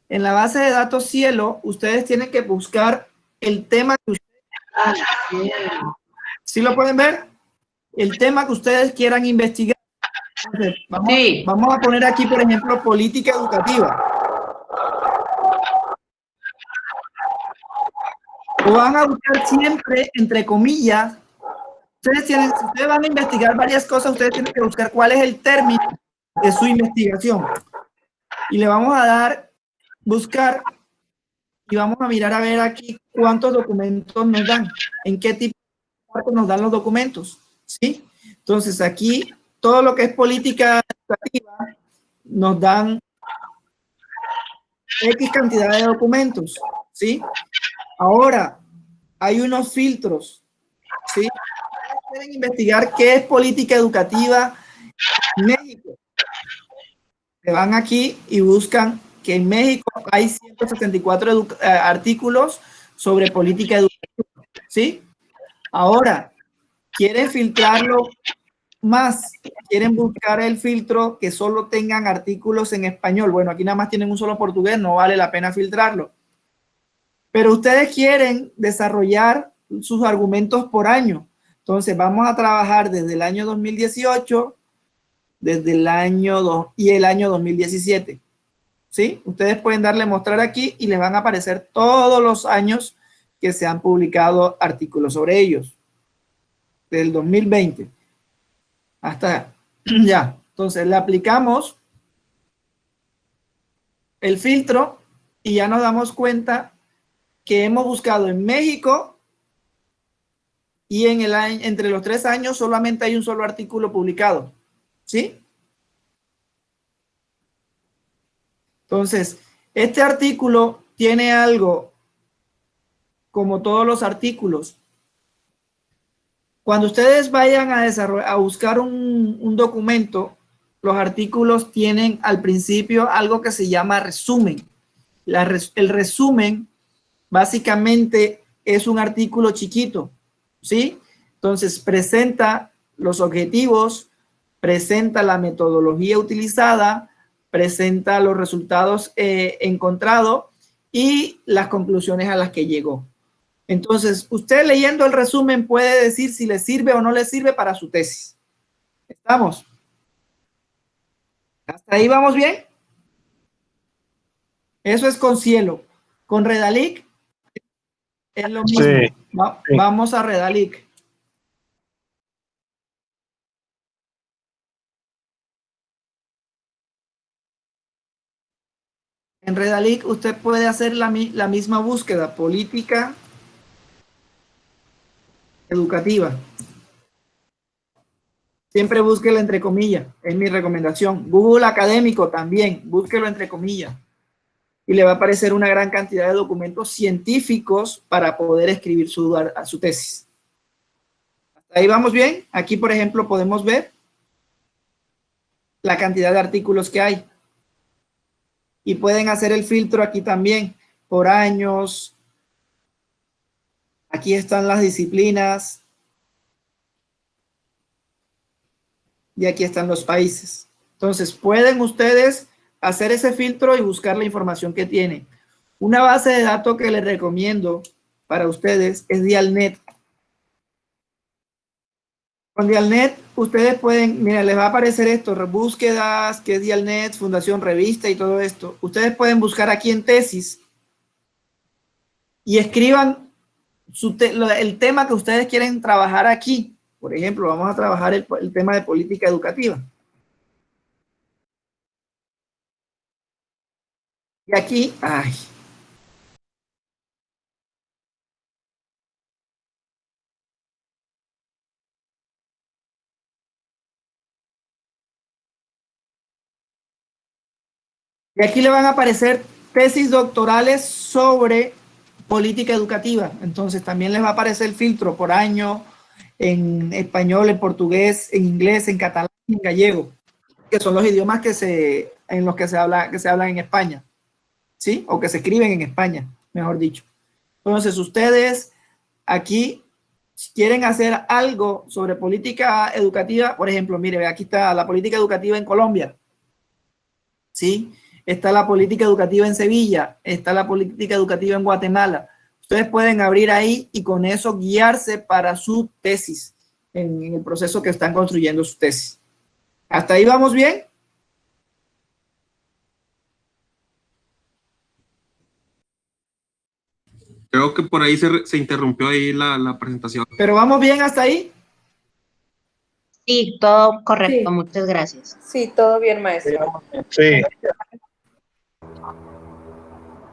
En la base de datos cielo, ustedes tienen que buscar el tema que ustedes... ¿Sí lo pueden ver? El tema que ustedes quieran investigar. Entonces, vamos a poner aquí, por ejemplo, política educativa. Lo van a buscar siempre, entre comillas. Si ustedes van a investigar varias cosas, ustedes tienen que buscar cuál es el término de su investigación. Y le vamos a dar, buscar, y vamos a mirar a ver aquí cuántos documentos nos dan, en qué tipo de datos nos dan los documentos, ¿sí? Entonces aquí, todo lo que es política educativa, nos dan X cantidad de documentos, ¿sí? Ahora, hay unos filtros, ¿sí? Pueden investigar qué es política educativa en México. Se van aquí y buscan que en México hay 174 artículos sobre política educativa, ¿sí? Ahora, quieren filtrarlo más, quieren buscar el filtro que solo tengan artículos en español. Bueno, aquí nada más tienen un solo portugués, no vale la pena filtrarlo. Pero ustedes quieren desarrollar sus argumentos por año. Entonces vamos a trabajar desde el año 2018, desde el año y el año 2017. ¿Sí? Ustedes pueden darle mostrar aquí y les van a aparecer todos los años que se han publicado artículos sobre ellos. Del 2020 hasta ya. Entonces le aplicamos el filtro y ya nos damos cuenta que hemos buscado en México y en el año, entre los 3 años solamente hay un solo artículo publicado. ¿Sí? Entonces, este artículo tiene algo como todos los artículos. Cuando ustedes vayan a buscar un documento, los artículos tienen al principio algo que se llama resumen. El resumen básicamente es un artículo chiquito, ¿sí? Entonces presenta los objetivos, presenta la metodología utilizada, presenta los resultados encontrados y las conclusiones a las que llegó. Entonces, usted leyendo el resumen puede decir si le sirve o no le sirve para su tesis. ¿Estamos? ¿Hasta ahí vamos bien? Eso es con Cielo. Con Redalic es lo mismo. Sí. Vamos a Redalic. En Redalic usted puede hacer la misma búsqueda, política educativa. Siempre búsquelo entre comillas, es mi recomendación. Google Académico también, búsquelo entre comillas. Y le va a aparecer una gran cantidad de documentos científicos para poder escribir su tesis. ¿Hasta ahí vamos bien? Aquí, por ejemplo, podemos ver la cantidad de artículos que hay. Y pueden hacer el filtro aquí también, por años. Aquí están las disciplinas. Y aquí están los países. Entonces, pueden ustedes hacer ese filtro y buscar la información que tienen. Una base de datos que les recomiendo para ustedes es Dialnet. Con Dialnet, ustedes pueden, mira, les va a aparecer esto, búsquedas, que es Dialnet, Fundación Revista y todo esto. Ustedes pueden buscar aquí en tesis y escriban el tema que ustedes quieren trabajar aquí. Por ejemplo, vamos a trabajar el tema de política educativa. Y aquí, ay. Y aquí le van a aparecer tesis doctorales sobre política educativa. Entonces también les va a aparecer el filtro por año, en español, en portugués, en inglés, en catalán y en gallego, que son los idiomas en los que se hablan en España, ¿sí? O que se escriben en España, mejor dicho. Entonces ustedes aquí, si quieren hacer algo sobre política educativa, por ejemplo, mire, aquí está la política educativa en Colombia, ¿sí? Está la política educativa en Sevilla, está la política educativa en Guatemala. Ustedes pueden abrir ahí y con eso guiarse para su tesis, en el proceso que están construyendo su tesis. ¿Hasta ahí vamos bien? Creo que por ahí se interrumpió ahí la presentación. ¿Pero vamos bien hasta ahí? Sí, todo correcto, sí. Muchas gracias. Sí, todo bien, maestro. Sí.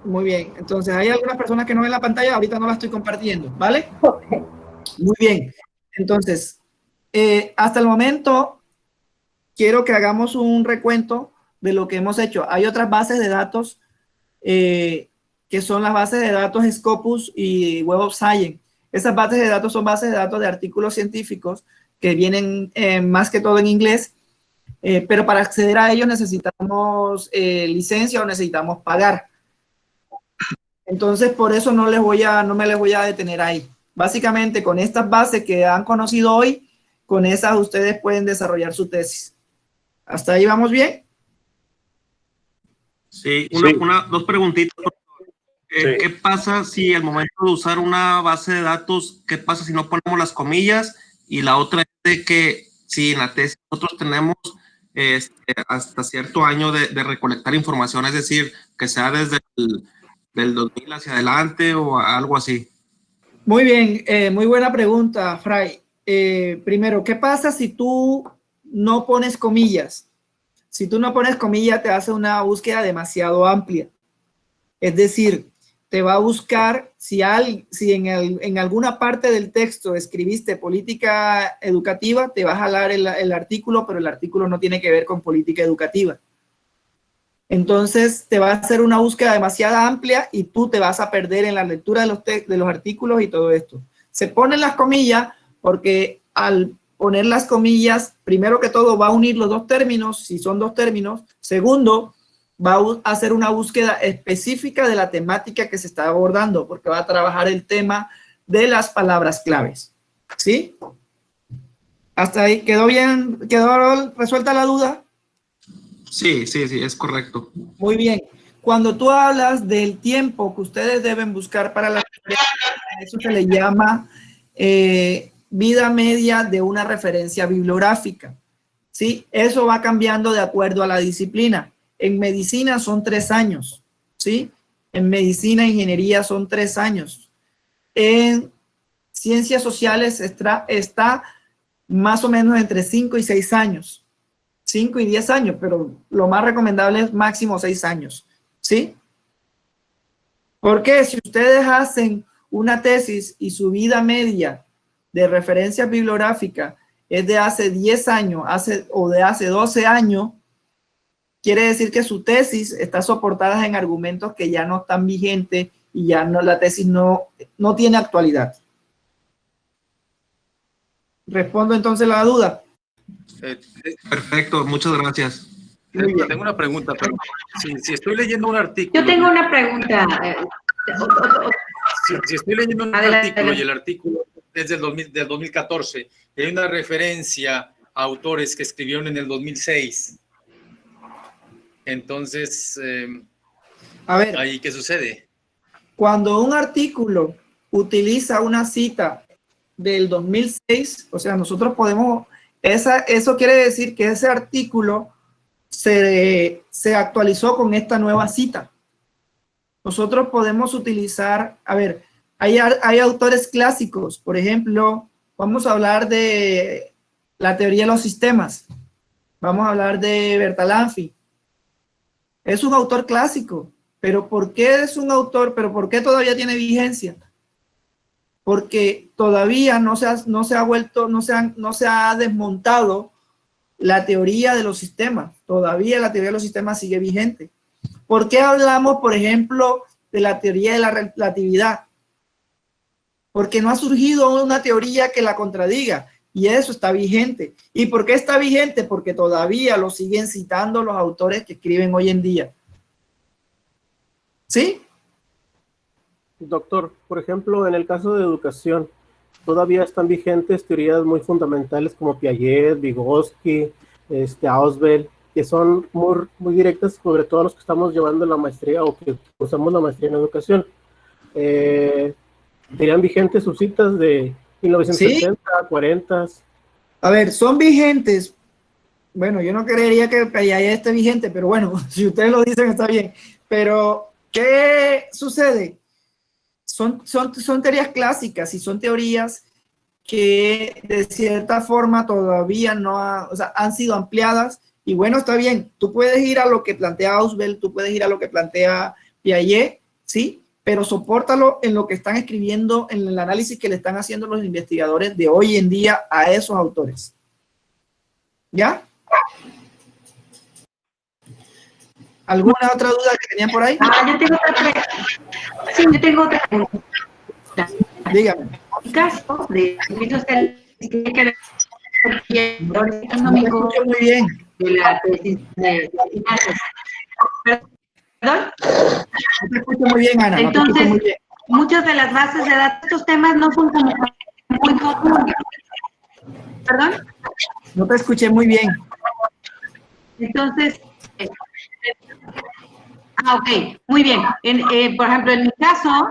Muy bien, entonces hay algunas personas que no ven la pantalla, ahorita no la estoy compartiendo, ¿vale? Okay. Muy bien, entonces, hasta el momento quiero que hagamos un recuento de lo que hemos hecho. Hay otras bases de datos que son las bases de datos Scopus y Web of Science. Esas bases de datos son bases de datos de artículos científicos que vienen más que todo en inglés, pero para acceder a ellos necesitamos licencia o necesitamos pagar. Entonces, por eso no me les voy a detener ahí. Básicamente, con estas bases que han conocido hoy, con esas ustedes pueden desarrollar su tesis. ¿Hasta ahí vamos bien? Sí, dos preguntitas. ¿Qué pasa si al momento de usar una base de datos, qué pasa si no ponemos las comillas? Y la otra es de que si en la tesis nosotros tenemos hasta cierto año de recolectar información, es decir, que sea desde del 2000 hacia adelante o algo así. Muy bien, muy buena pregunta, Fray. Primero, ¿qué pasa si tú no pones comillas? Si tú no pones comillas, te hace una búsqueda demasiado amplia. Es decir, te va a buscar si en alguna parte del texto escribiste política educativa, te va a jalar el artículo, pero el artículo no tiene que ver con política educativa. Entonces te va a hacer una búsqueda demasiado amplia y tú te vas a perder en la lectura de los artículos y todo esto. Se ponen las comillas porque al poner las comillas, primero que todo va a unir los dos términos, si son dos términos. Segundo, va a hacer una búsqueda específica de la temática que se está abordando, porque va a trabajar el tema de las palabras claves. ¿Sí? ¿Hasta ahí quedó bien? ¿Quedó resuelta la duda? Sí, es correcto. Muy bien. Cuando tú hablas del tiempo que ustedes deben buscar para la referencia, eso se le llama vida media de una referencia bibliográfica. ¿Sí? Eso va cambiando de acuerdo a la disciplina. En medicina son 3 años, ¿sí? En medicina e ingeniería son 3 años. En ciencias sociales está más o menos entre 5 y 6 años. 5 y 10 años, pero lo más recomendable es máximo 6 años, ¿sí? Porque si ustedes hacen una tesis y su vida media de referencia bibliográfica es de hace 10 años o de hace 12 años, quiere decir que su tesis está soportada en argumentos que ya no están vigentes y ya no, la tesis no tiene actualidad. ¿Respondo entonces la duda? Perfecto, muchas gracias. Tengo una pregunta, pero si estoy leyendo un artículo... Yo tengo una pregunta. Si estoy leyendo un artículo y el artículo es del 2014, y hay una referencia a autores que escribieron en el 2006, entonces, a ver, ¿ahí qué sucede? Cuando un artículo utiliza una cita del 2006, o sea, nosotros podemos... Eso quiere decir que ese artículo se actualizó con esta nueva cita. Nosotros podemos utilizar, a ver, hay autores clásicos, por ejemplo, vamos a hablar de la teoría de los sistemas, vamos a hablar de Bertalanffy. Es un autor clásico, pero ¿por qué es un autor? ¿Pero por qué todavía tiene vigencia? Porque todavía no se ha desmontado la teoría de los sistemas. Todavía la teoría de los sistemas sigue vigente. ¿Por qué hablamos, por ejemplo, de la teoría de la relatividad? Porque no ha surgido una teoría que la contradiga y eso está vigente. ¿Y por qué está vigente? Porque todavía lo siguen citando los autores que escriben hoy en día. ¿Sí? Doctor, por ejemplo, en el caso de educación, todavía están vigentes teorías muy fundamentales como Piaget, Vygotsky, Ausubel, que son muy directas, sobre todo los que estamos llevando la maestría o que usamos la maestría en educación. ¿Serían vigentes sus citas de 1970, ¿sí? 40? A ver, son vigentes. Bueno, yo no creería que Piaget esté vigente, pero bueno, si ustedes lo dicen está bien. Pero, ¿qué sucede? Son teorías clásicas y son teorías que de cierta forma todavía han sido ampliadas y bueno, está bien, tú puedes ir a lo que plantea Ausubel, tú puedes ir a lo que plantea Piaget, ¿sí? Pero sopórtalo en lo que están escribiendo, en el análisis que le están haciendo los investigadores de hoy en día a esos autores. ¿Ya? ¿Alguna otra duda que tenían por ahí? Yo tengo otra pregunta. Sí, yo tengo otra pregunta. Dígame. caso de servicios económicos muy bien. De la tesis de ¿Perdón? No te escucho muy bien, Ana. Entonces, muy bien. muchas de las bases de datos, estos temas no son como muy comunes. ¿Perdón? No te escuché muy bien. Entonces, ok, muy bien. Por ejemplo, en mi caso,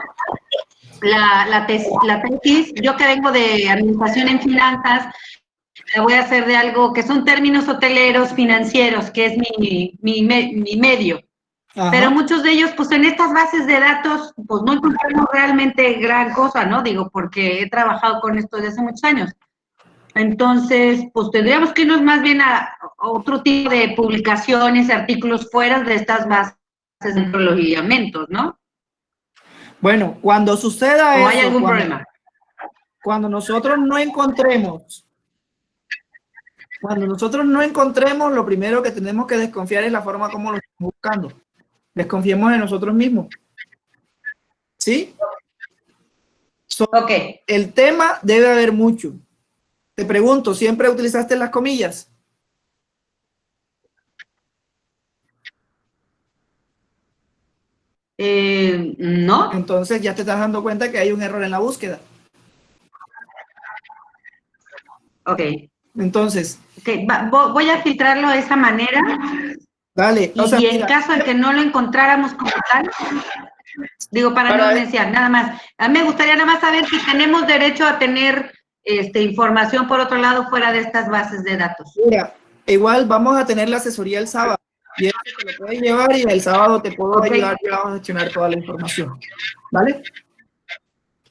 la tesis, yo que vengo de administración en finanzas, la voy a hacer de algo que son términos hoteleros financieros, que es mi medio. Ajá. Pero muchos de ellos, pues en estas bases de datos, pues no encontramos realmente gran cosa, ¿no? Digo, porque he trabajado con esto desde hace muchos años. Entonces, pues tendríamos que irnos más bien a otro tipo de publicaciones, artículos fuera de estas bases de los lineamientos, ¿no? Bueno, cuando suceda eso, ¿o hay algún problema? Cuando nosotros no encontremos, lo primero que tenemos que desconfiar es la forma como lo estamos buscando. Desconfiemos de nosotros mismos. ¿Sí? Ok. El tema debe haber mucho. Te pregunto, ¿siempre utilizaste las comillas? No. Entonces ya te estás dando cuenta que hay un error en la búsqueda. Ok. Entonces. Okay. Voy a filtrarlo de esa manera. Dale. Y, en caso de que no lo encontráramos como tal, digo, para no mencionar, nada más. A mí me gustaría nada más saber si tenemos derecho a tener información por otro lado fuera de estas bases de datos. Mira, igual vamos a tener la asesoría el sábado. Y eso te lo puedes llevar y el sábado te puedo ayudar y vamos a gestionar toda la información. ¿Vale?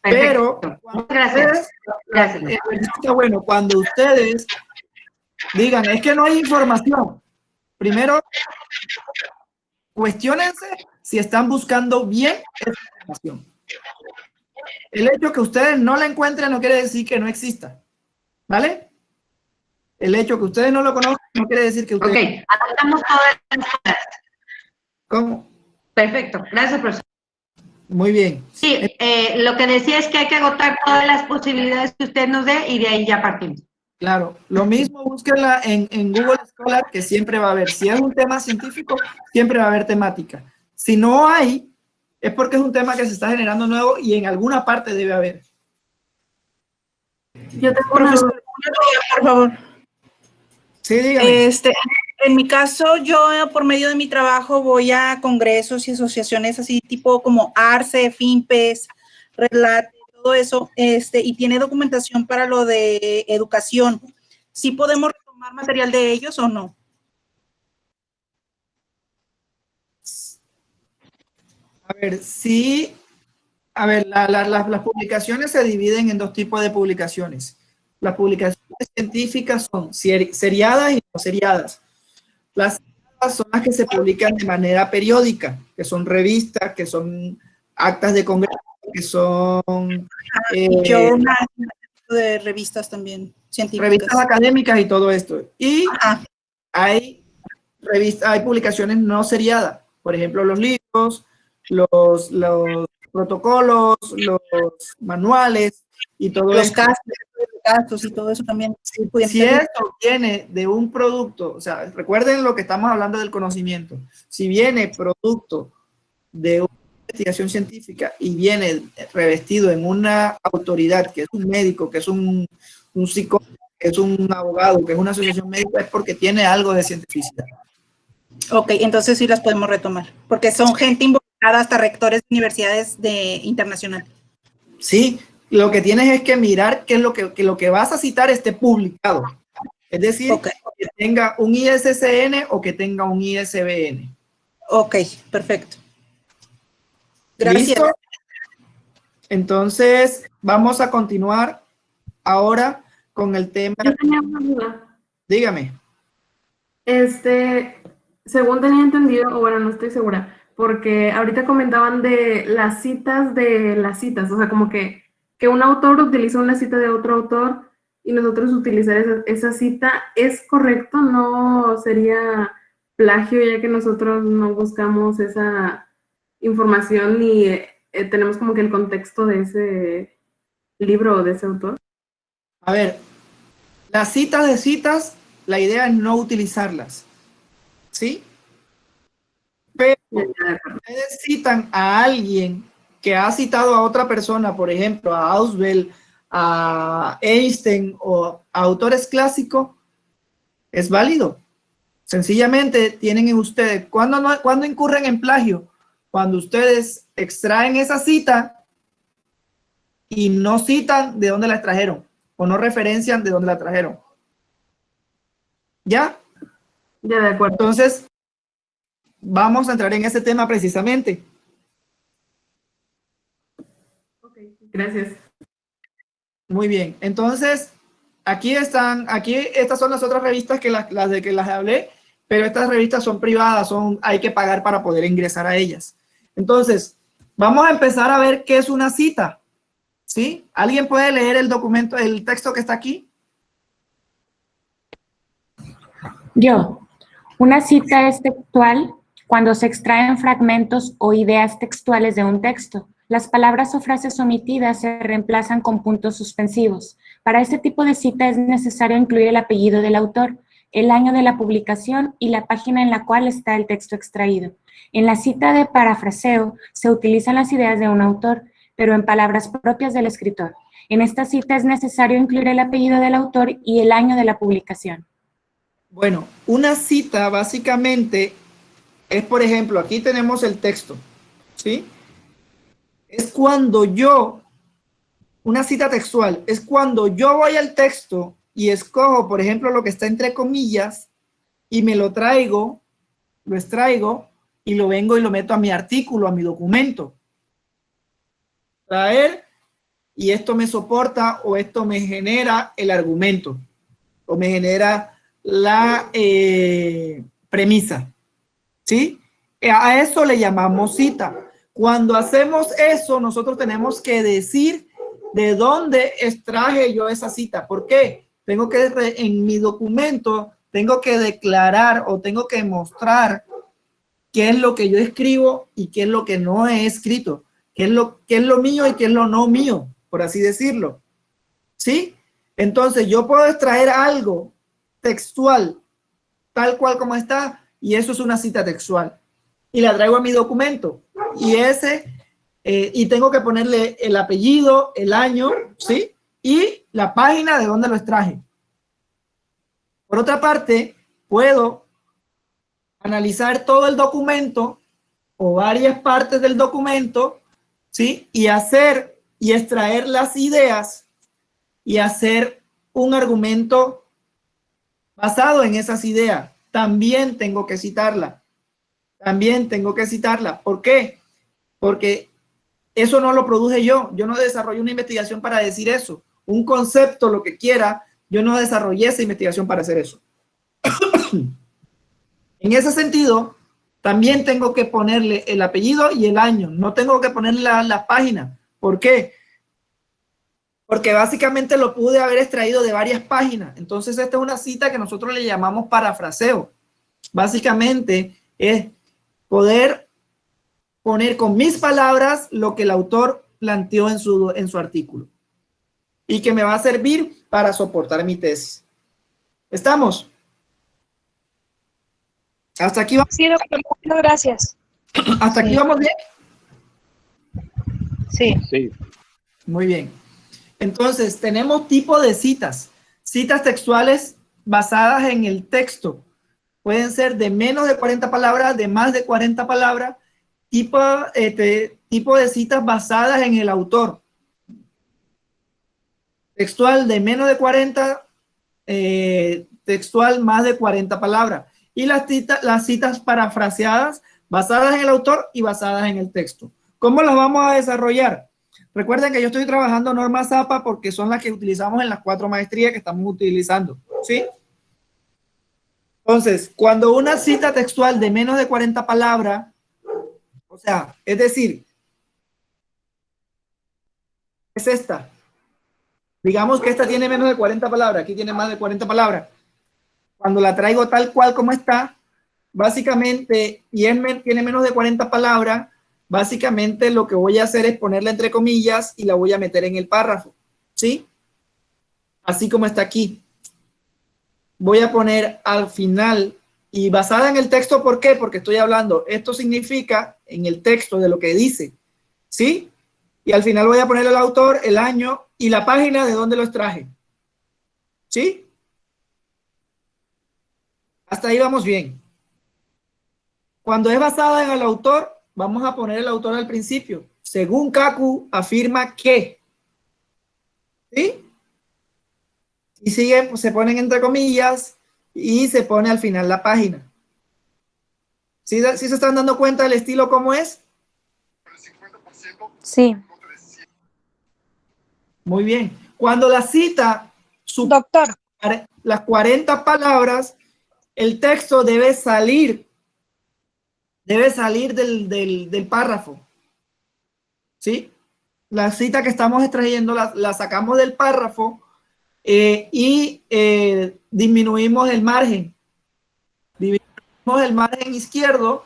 Perfecto. Pero Gracias. Bueno, cuando ustedes digan, es que no hay información, primero cuestiónense si están buscando bien esa información. El hecho que ustedes no la encuentren no quiere decir que no exista. ¿Vale? El hecho que ustedes no lo conozcan no quiere decir que ustedes... Ok, adoptamos todas las cosas. ¿Cómo? Perfecto, gracias, profesor. Muy bien. Sí, lo que decía es que hay que agotar todas las posibilidades que usted nos dé y de ahí ya partimos. Claro, lo mismo búsquenla en Google Scholar, que siempre va a haber. Si es un tema científico, siempre va a haber temática. Si no hay, es porque es un tema que se está generando nuevo y en alguna parte debe haber. Yo tengo una duda, por favor. Sí, dígame. En mi caso, yo por medio de mi trabajo voy a congresos y asociaciones así tipo como ARCE, FIMPES, Redlate, todo eso, y tiene documentación para lo de educación. ¿Sí podemos retomar material de ellos o no? A ver, sí. A ver, las publicaciones se dividen en dos tipos de publicaciones. Las publicaciones científicas son seriadas y no seriadas. Las seriadas son las que se publican de manera periódica, que son revistas, que son actas de congreso, que son... de revistas también científicas. Revistas académicas y todo esto. Y hay publicaciones no seriadas. Por ejemplo, los libros, los protocolos, los manuales y todo los esto. casos y todo eso también. Si esto viene de un producto, o sea, recuerden lo que estamos hablando del conocimiento. Si viene producto de una investigación científica y viene revestido en una autoridad, que es un médico, que es un psicólogo, que es un abogado, que es una asociación médica, es porque tiene algo de cientificidad. Ok, entonces sí las podemos retomar, porque son gente involucrada, hasta rectores de universidades internacionales. Sí, lo que tienes es que mirar que lo que vas a citar esté publicado. Es decir, que tenga un ISSN o que tenga un ISBN. Ok, perfecto. Gracias. ¿Listo? Entonces, vamos a continuar ahora con el tema. Yo tenía una duda. Dígame. Según tenía entendido, o bueno, no estoy segura, porque ahorita comentaban de las citas, o sea, como que un autor utiliza una cita de otro autor y nosotros utilizar esa cita, ¿es correcto? ¿No sería plagio ya que nosotros no buscamos esa información ni tenemos como que el contexto de libro de ese autor? A ver, las citas de citas, la idea es no utilizarlas, ¿sí? Pero ustedes citan a alguien que ha citado a otra persona, por ejemplo, a Ausubel, a Einstein o a autores clásicos, es válido. Sencillamente tienen en ustedes, ¿cuándo incurren en plagio? Cuando ustedes extraen esa cita y no citan de dónde la extrajeron o no referencian de dónde la trajeron. ¿Ya? Ya, de acuerdo. Entonces, vamos a entrar en ese tema precisamente. Ok, gracias. Muy bien. Entonces, estas son las otras revistas que las de que las hablé, pero estas revistas son privadas, hay que pagar para poder ingresar a ellas. Entonces, vamos a empezar a ver qué es una cita. ¿Sí? ¿Alguien puede leer el documento, el texto que está aquí? Yo. Una cita es textual cuando se extraen fragmentos o ideas textuales de un texto. Las palabras o frases omitidas se reemplazan con puntos suspensivos. Para este tipo de cita es necesario incluir el apellido del autor, el año de la publicación y la página en la cual está el texto extraído. En la cita de parafraseo se utilizan las ideas de un autor, pero en palabras propias del escritor. En esta cita es necesario incluir el apellido del autor y el año de la publicación. Bueno, una cita básicamente es, por ejemplo, aquí tenemos el texto, ¿sí? Es cuando una cita textual, es cuando yo voy al texto y escojo, por ejemplo, lo que está entre comillas y me lo extraigo y lo vengo y lo meto a mi artículo, a mi documento. Traer, y esto me soporta o esto me genera el argumento o me genera la premisa, ¿sí? A eso le llamamos cita. Cuando hacemos eso, nosotros tenemos que decir de dónde extraje yo esa cita. ¿Por qué? Tengo que, en mi documento, tengo que declarar o tengo que mostrar qué es lo que yo escribo y qué es lo que no he escrito. Qué es lo mío y qué es lo no mío, por así decirlo. ¿Sí? Entonces, yo puedo extraer algo textual, tal cual como está, y eso es una cita textual. Y la traigo a mi documento. Y tengo que ponerle el apellido, el año, ¿sí? Y la página de donde lo extraje. Por otra parte, puedo analizar todo el documento o varias partes del documento, ¿sí? Y extraer las ideas y hacer un argumento basado en esas ideas. También tengo que citarla. ¿Por qué? Porque eso no lo produje yo. Yo no desarrollé una investigación para decir eso. Un concepto, lo que quiera, yo no desarrollé esa investigación para hacer eso. En ese sentido, también tengo que ponerle el apellido y el año. No tengo que ponerle la página. ¿Por qué? Porque básicamente lo pude haber extraído de varias páginas. Entonces, esta es una cita que nosotros le llamamos parafraseo. Básicamente es poder poner con mis palabras lo que el autor planteó en su artículo y que me va a servir para soportar mi tesis. ¿Estamos? ¿Hasta aquí vamos? Sí, doctor, muchas gracias. ¿Hasta aquí vamos bien? Sí. Sí. Muy bien. Entonces, tenemos tipo de citas. Citas textuales basadas en el texto. Pueden ser de menos de 40 palabras, de más de 40 palabras. Tipo de citas basadas en el autor. Textual de menos de 40, textual más de 40 palabras. Y las citas parafraseadas basadas en el autor y basadas en el texto. ¿Cómo las vamos a desarrollar? Recuerden que yo estoy trabajando normas APA porque son las que utilizamos en las 4 maestrías que estamos utilizando, ¿sí? Entonces, cuando una cita textual de menos de 40 palabras, o sea, es decir, es esta. Digamos que esta tiene menos de 40 palabras, aquí tiene más de 40 palabras. Cuando la traigo tal cual como está, básicamente, tiene menos de 40 palabras, básicamente lo que voy a hacer es ponerla entre comillas y la voy a meter en el párrafo. ¿sí? Así como está aquí. Voy a poner al final, y basada en el texto, ¿por qué? Porque estoy hablando, esto significa en el texto de lo que dice, ¿sí? Y al final voy a poner el autor, el año y la página de donde lo extraje, ¿sí? Hasta ahí vamos bien. Cuando es basada en el autor, vamos a poner el autor al principio. Según Kaku, afirma que, ¿sí? Y sigue, se ponen entre comillas y se pone al final la página. ¿Sí se están dando cuenta del estilo cómo es? Sí. Muy bien. Cuando la cita, doctor, las 40 palabras, el texto debe salir del párrafo. ¿Sí? La cita que estamos extrayendo la sacamos del párrafo y disminuimos el margen. Disminuimos el margen izquierdo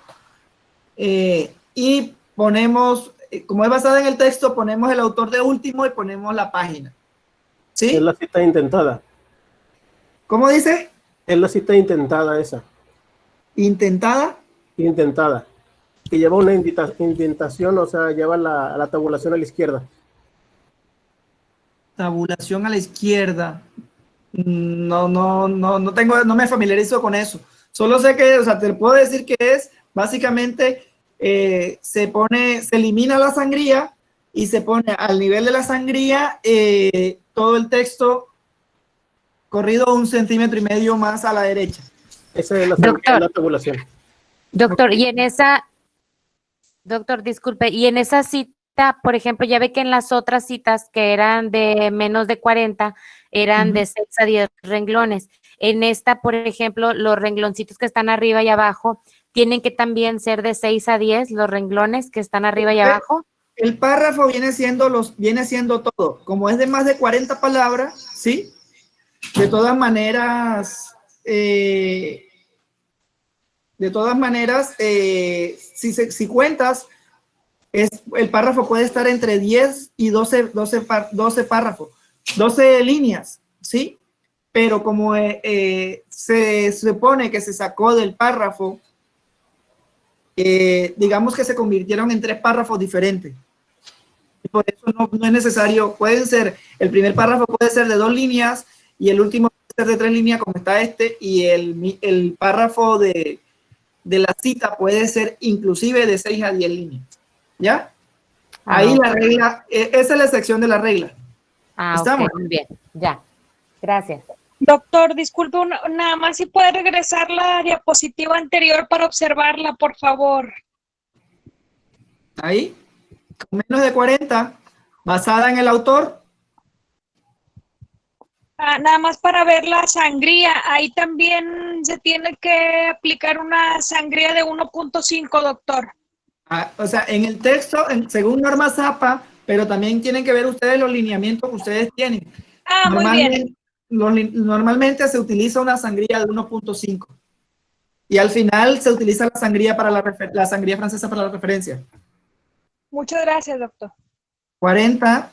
y ponemos, como es basada en el texto, ponemos el autor de último y ponemos la página. ¿Sí? Es la cita intentada. ¿Cómo dice? Es la cita intentada esa. ¿Intentada? Intentada. Que lleva una indentación, o sea, lleva la tabulación a la izquierda. Tabulación a la izquierda. No me familiarizo con eso. Solo sé que, o sea, te puedo decir que es básicamente se elimina la sangría y se pone al nivel de la sangría todo el texto corrido 1,5 centímetros más a la derecha. Esa es la tabulación. Doctor, y en esa, doctor, disculpe, y en esa cita, por ejemplo, ya ve que en las otras citas que eran de menos de 40, eran de 6 a 10 renglones. En esta, por ejemplo, los rengloncitos que están arriba y abajo, ¿tienen que también ser de 6 a 10 los renglones que están arriba y abajo? El párrafo viene siendo todo. Como es de más de 40 palabras, ¿sí? De todas maneras, si cuentas, el párrafo puede estar entre 10 y 12 párrafos, 12 líneas, ¿sí? Pero como se supone que se sacó del párrafo, digamos que se convirtieron en 3 párrafos diferentes. Y por eso no es necesario, el primer párrafo puede ser de 2 líneas y el último puede ser de 3 líneas como está y el párrafo de la cita puede ser inclusive de 6 a 10 líneas. ¿Ya? Ahí la regla, esa es la excepción de la regla. ¿Estamos? Okay, muy bien, ya. Gracias. Doctor, disculpe, nada más si puede regresar la diapositiva anterior para observarla, por favor. Ahí, con menos de 40, basada en el autor. Nada más para ver la sangría, ahí también se tiene que aplicar una sangría de 1.5, doctor. O sea, en el texto, según norma Zapa, pero también tienen que ver ustedes los lineamientos que ustedes tienen. Muy bien. Normalmente se utiliza una sangría de 1.5 y al final se utiliza la sangría la sangría francesa para la referencia. Muchas gracias, doctor. 40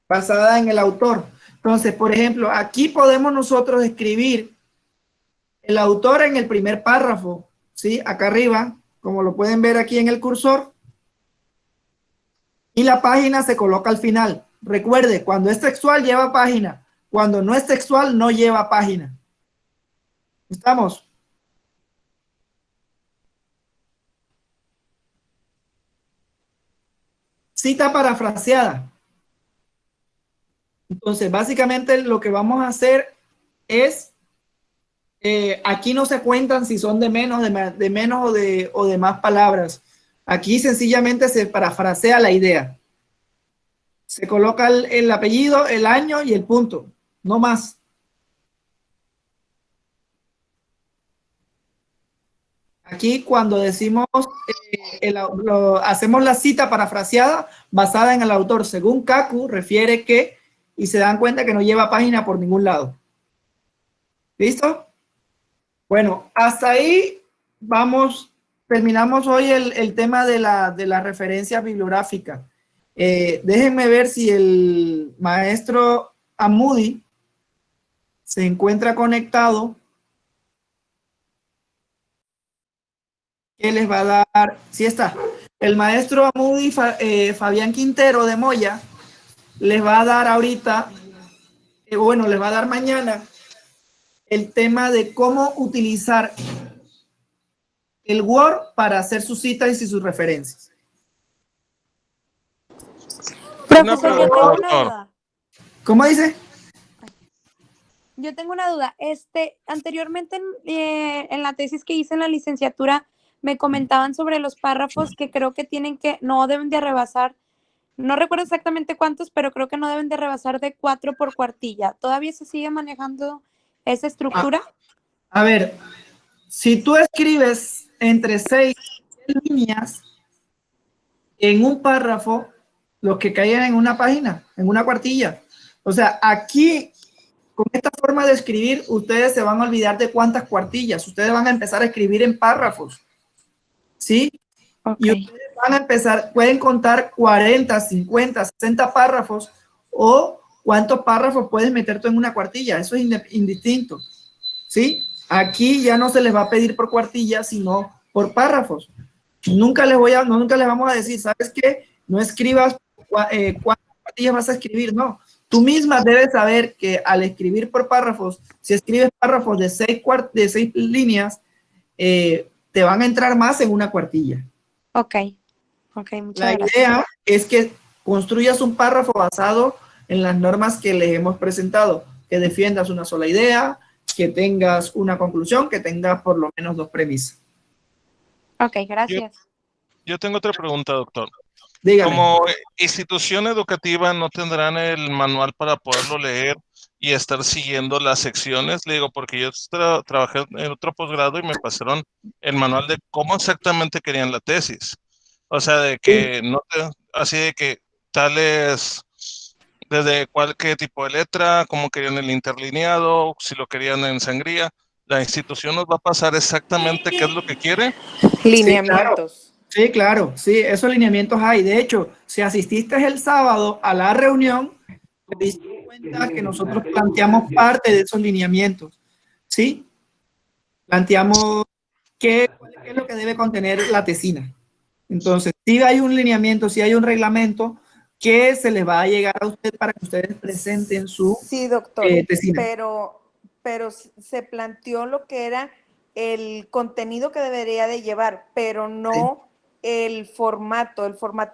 basada en el autor. Entonces, por ejemplo, aquí podemos nosotros escribir el autor en el primer párrafo, ¿sí? Acá arriba, como lo pueden ver aquí en el cursor, y la página se coloca al final. Recuerde, cuando es textual lleva página, cuando no es textual no lleva página. ¿Estamos? Cita parafraseada. Entonces, básicamente lo que vamos a hacer es, aquí no se cuentan si son de menos o de más palabras. Aquí sencillamente se parafrasea la idea. Se coloca el apellido, el año y el punto, no más. Aquí cuando decimos, hacemos la cita parafraseada basada en el autor, según Kaku, refiere que, y se dan cuenta que no lleva página por ningún lado. ¿Listo? Bueno, hasta ahí terminamos hoy el tema de la referencia bibliográfica. Déjenme ver si el maestro Amudi se encuentra conectado. ¿Qué les va a dar? Sí está. El maestro Amudi Fabián Quintero de Moya les va a dar ahorita, bueno, les va a dar mañana el tema de cómo utilizar el Word para hacer sus citas y sus referencias. Profesor, yo tengo una duda. ¿Cómo dice? Yo tengo una duda. Anteriormente en la tesis que hice en la licenciatura me comentaban sobre los párrafos que creo que no deben de rebasar, no recuerdo exactamente cuántos, pero creo que no deben de rebasar de 4 por cuartilla. ¿Todavía se sigue manejando esa estructura? A ver, si tú escribes entre 6 líneas en un párrafo, los que caigan en una página, en una cuartilla. O sea, aquí, con esta forma de escribir, ustedes se van a olvidar de cuántas cuartillas. Ustedes van a empezar a escribir en párrafos. ¿Sí? Okay. Y ustedes van a empezar, pueden contar 40, 50, 60 párrafos o cuántos párrafos puedes meter tú en una cuartilla. Eso es indistinto. ¿Sí? Aquí ya no se les va a pedir por cuartilla, sino por párrafos. Nunca les vamos a decir, ¿sabes qué? No escribas cuántas cuartillas vas a escribir, no. Tú misma debes saber que al escribir por párrafos, si escribes párrafos de 6 líneas, te van a entrar más en una cuartilla. Ok, muchas gracias. La idea es que construyas un párrafo basado en las normas que les hemos presentado, que defiendas una sola idea, que tengas una conclusión, que tengas por lo menos 2 premisas. Ok, gracias. Yo tengo otra pregunta, doctor. Dígame. Como institución educativa no tendrán el manual para poderlo leer y estar siguiendo las secciones, le digo, porque yo trabajé en otro posgrado y me pasaron el manual de cómo exactamente querían la tesis. O sea, de que no así de que tales, desde qué tipo de letra, cómo querían el interlineado, si lo querían en sangría. La institución nos va a pasar exactamente qué es lo que quiere. Lineamientos. Sí, claro, sí, esos lineamientos hay. De hecho, si asististe el sábado a la reunión, te diste cuenta que nosotros planteamos parte de esos lineamientos, ¿sí? Planteamos qué es lo que debe contener la tesina. Entonces, si hay un lineamiento, si hay un reglamento que se les va a llegar a usted para que ustedes presenten su tesina. Pero se planteó lo que era el contenido que debería de llevar, pero no el formato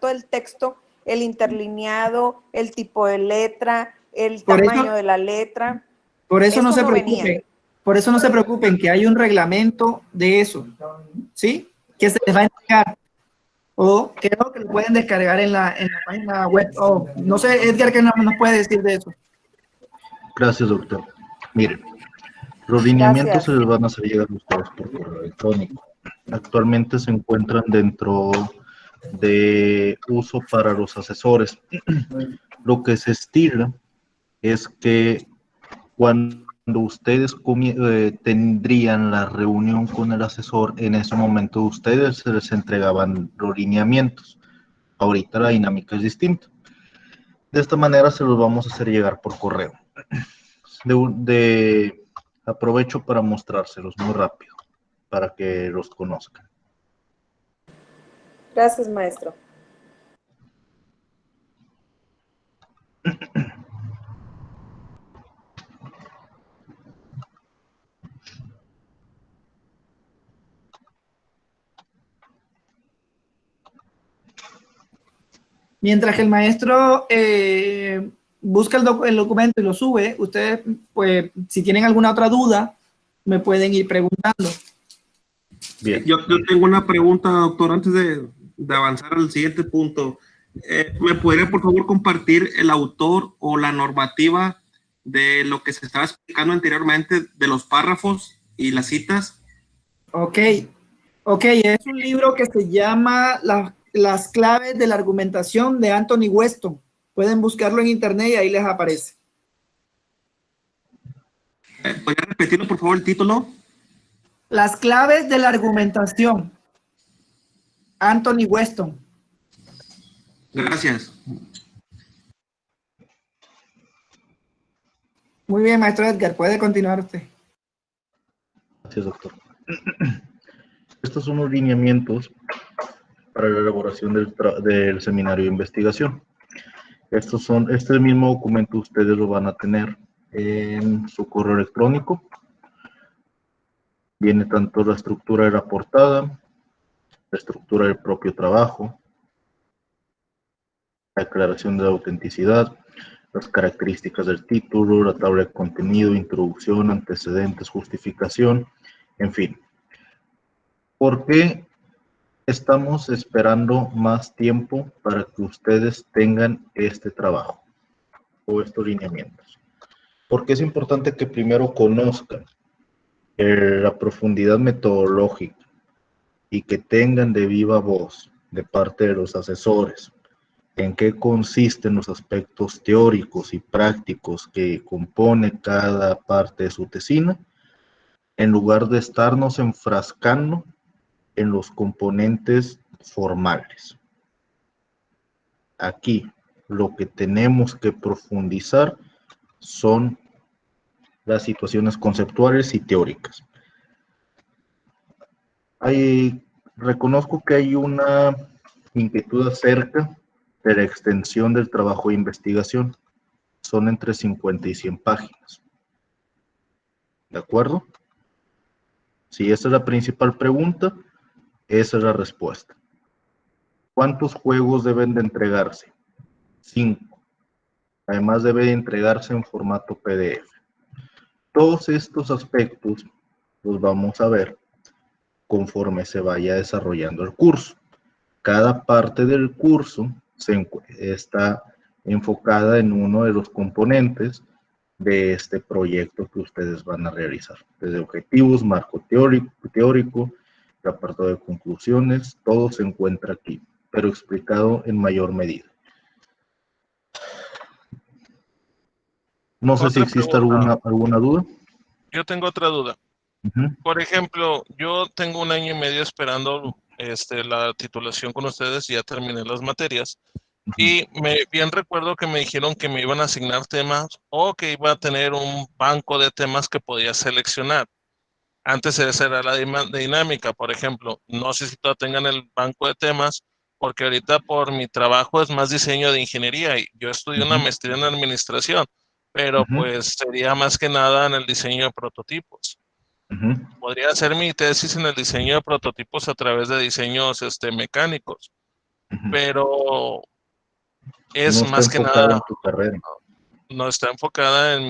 del texto, el interlineado, el tipo de letra, el tamaño de la letra. Por eso no se preocupen. Por eso no se preocupen, que hay un reglamento de eso, ¿sí? Que se les va a entregar. O creo que lo pueden descargar en la página web. Oh, no sé, Edgar, ¿qué nos puede decir de eso? Gracias, doctor. Miren, los lineamientos se les van a hacer llegar a ustedes por correo electrónico. Actualmente se encuentran dentro de uso para los asesores. Lo que se estila es que cuando ustedes tendrían la reunión con el asesor, en ese momento ustedes se les entregaban los lineamientos. Ahorita la dinámica es distinta. De esta manera se los vamos a hacer llegar por correo. Aprovecho para mostrárselos muy rápido, para que los conozcan. Gracias, maestro. Mientras que el maestro busca el documento y lo sube, ustedes, pues, si tienen alguna otra duda, me pueden ir preguntando. Bien. Yo tengo una pregunta, doctor, antes de avanzar al siguiente punto. ¿Me podría, por favor, compartir el autor o la normativa de lo que se estaba explicando anteriormente, de los párrafos y las citas? Ok, es un libro que se llama Las claves de la argumentación de Anthony Weston. Pueden buscarlo en internet y ahí les aparece. ¿Podría repetirlo, por favor, el título? Las claves de la argumentación. Anthony Weston. Gracias. Muy bien, maestro Edgar, puede continuar usted. Gracias, doctor. Estos son los lineamientos para la elaboración del seminario de investigación. Este mismo documento ustedes lo van a tener en su correo electrónico. Viene tanto la estructura de la portada, la estructura del propio trabajo, la declaración de la autenticidad, las características del título, la tabla de contenido, introducción, antecedentes, justificación, en fin. ¿Por qué estamos esperando más tiempo para que ustedes tengan este trabajo o estos lineamientos? Porque es importante que primero conozcan la profundidad metodológica y que tengan de viva voz de parte de los asesores en qué consisten los aspectos teóricos y prácticos que compone cada parte de su tesina, en lugar de estarnos enfrascando en los componentes formales. Aquí lo que tenemos que profundizar son las situaciones conceptuales y teóricas. Reconozco que hay una inquietud acerca de la extensión del trabajo de investigación. Son entre 50 y 100 páginas. ¿De acuerdo? Si esa es la principal pregunta, esa es la respuesta. ¿Cuántos juegos deben de entregarse? 5. Además debe de entregarse en formato PDF. Todos estos aspectos los vamos a ver conforme se vaya desarrollando el curso. Cada parte del curso está enfocada en uno de los componentes de este proyecto que ustedes van a realizar. Desde objetivos, marco teórico, el apartado de conclusiones, todo se encuentra aquí, pero explicado en mayor medida. No sé si existe alguna duda. Yo tengo otra duda. Por ejemplo, yo tengo 1 año y medio esperando la titulación con ustedes, ya terminé las materias, y bien recuerdo que me dijeron que me iban a asignar temas o que iba a tener un banco de temas que podía seleccionar. Antes esa era la dinámica, por ejemplo, no sé si todavía tengan el banco de temas, porque ahorita por mi trabajo es más diseño de ingeniería y yo estudié una maestría en administración, pero pues sería más que nada en el diseño de prototipos. Podría hacer mi tesis en el diseño de prototipos a través de diseños mecánicos, pero es No más está que enfocada nada, en tu carrera. no está enfocada en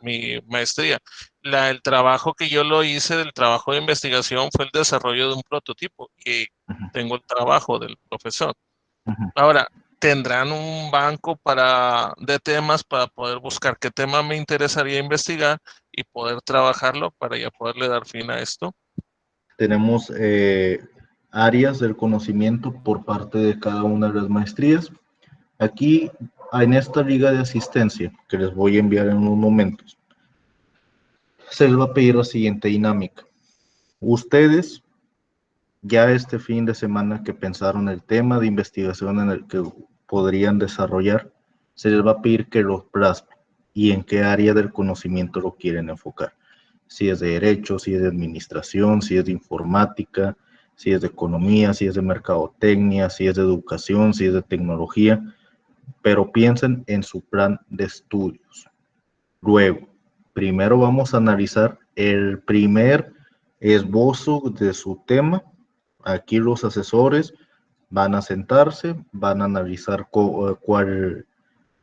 mi maestría. El trabajo que yo lo hice, del trabajo de investigación, fue el desarrollo de un prototipo y tengo el trabajo del profesor. Ahora, ¿tendrán un banco de temas para poder buscar qué tema me interesaría investigar y poder trabajarlo para ya poderle dar fin a esto? Tenemos áreas del conocimiento por parte de cada una de las maestrías. Aquí, en esta liga de asistencia, que les voy a enviar en unos momentos, se les va a pedir la siguiente dinámica. Ustedes, ya este fin de semana que pensaron el tema de investigación en el que podrían desarrollar, se les va a pedir que lo plasmen y en qué área del conocimiento lo quieren enfocar. Si es de derecho, si es de administración, si es de informática, si es de economía, si es de mercadotecnia, si es de educación, si es de tecnología, pero piensen en su plan de estudios. Luego, primero vamos a analizar el primer esbozo de su tema. Aquí los asesores van a sentarse, van a analizar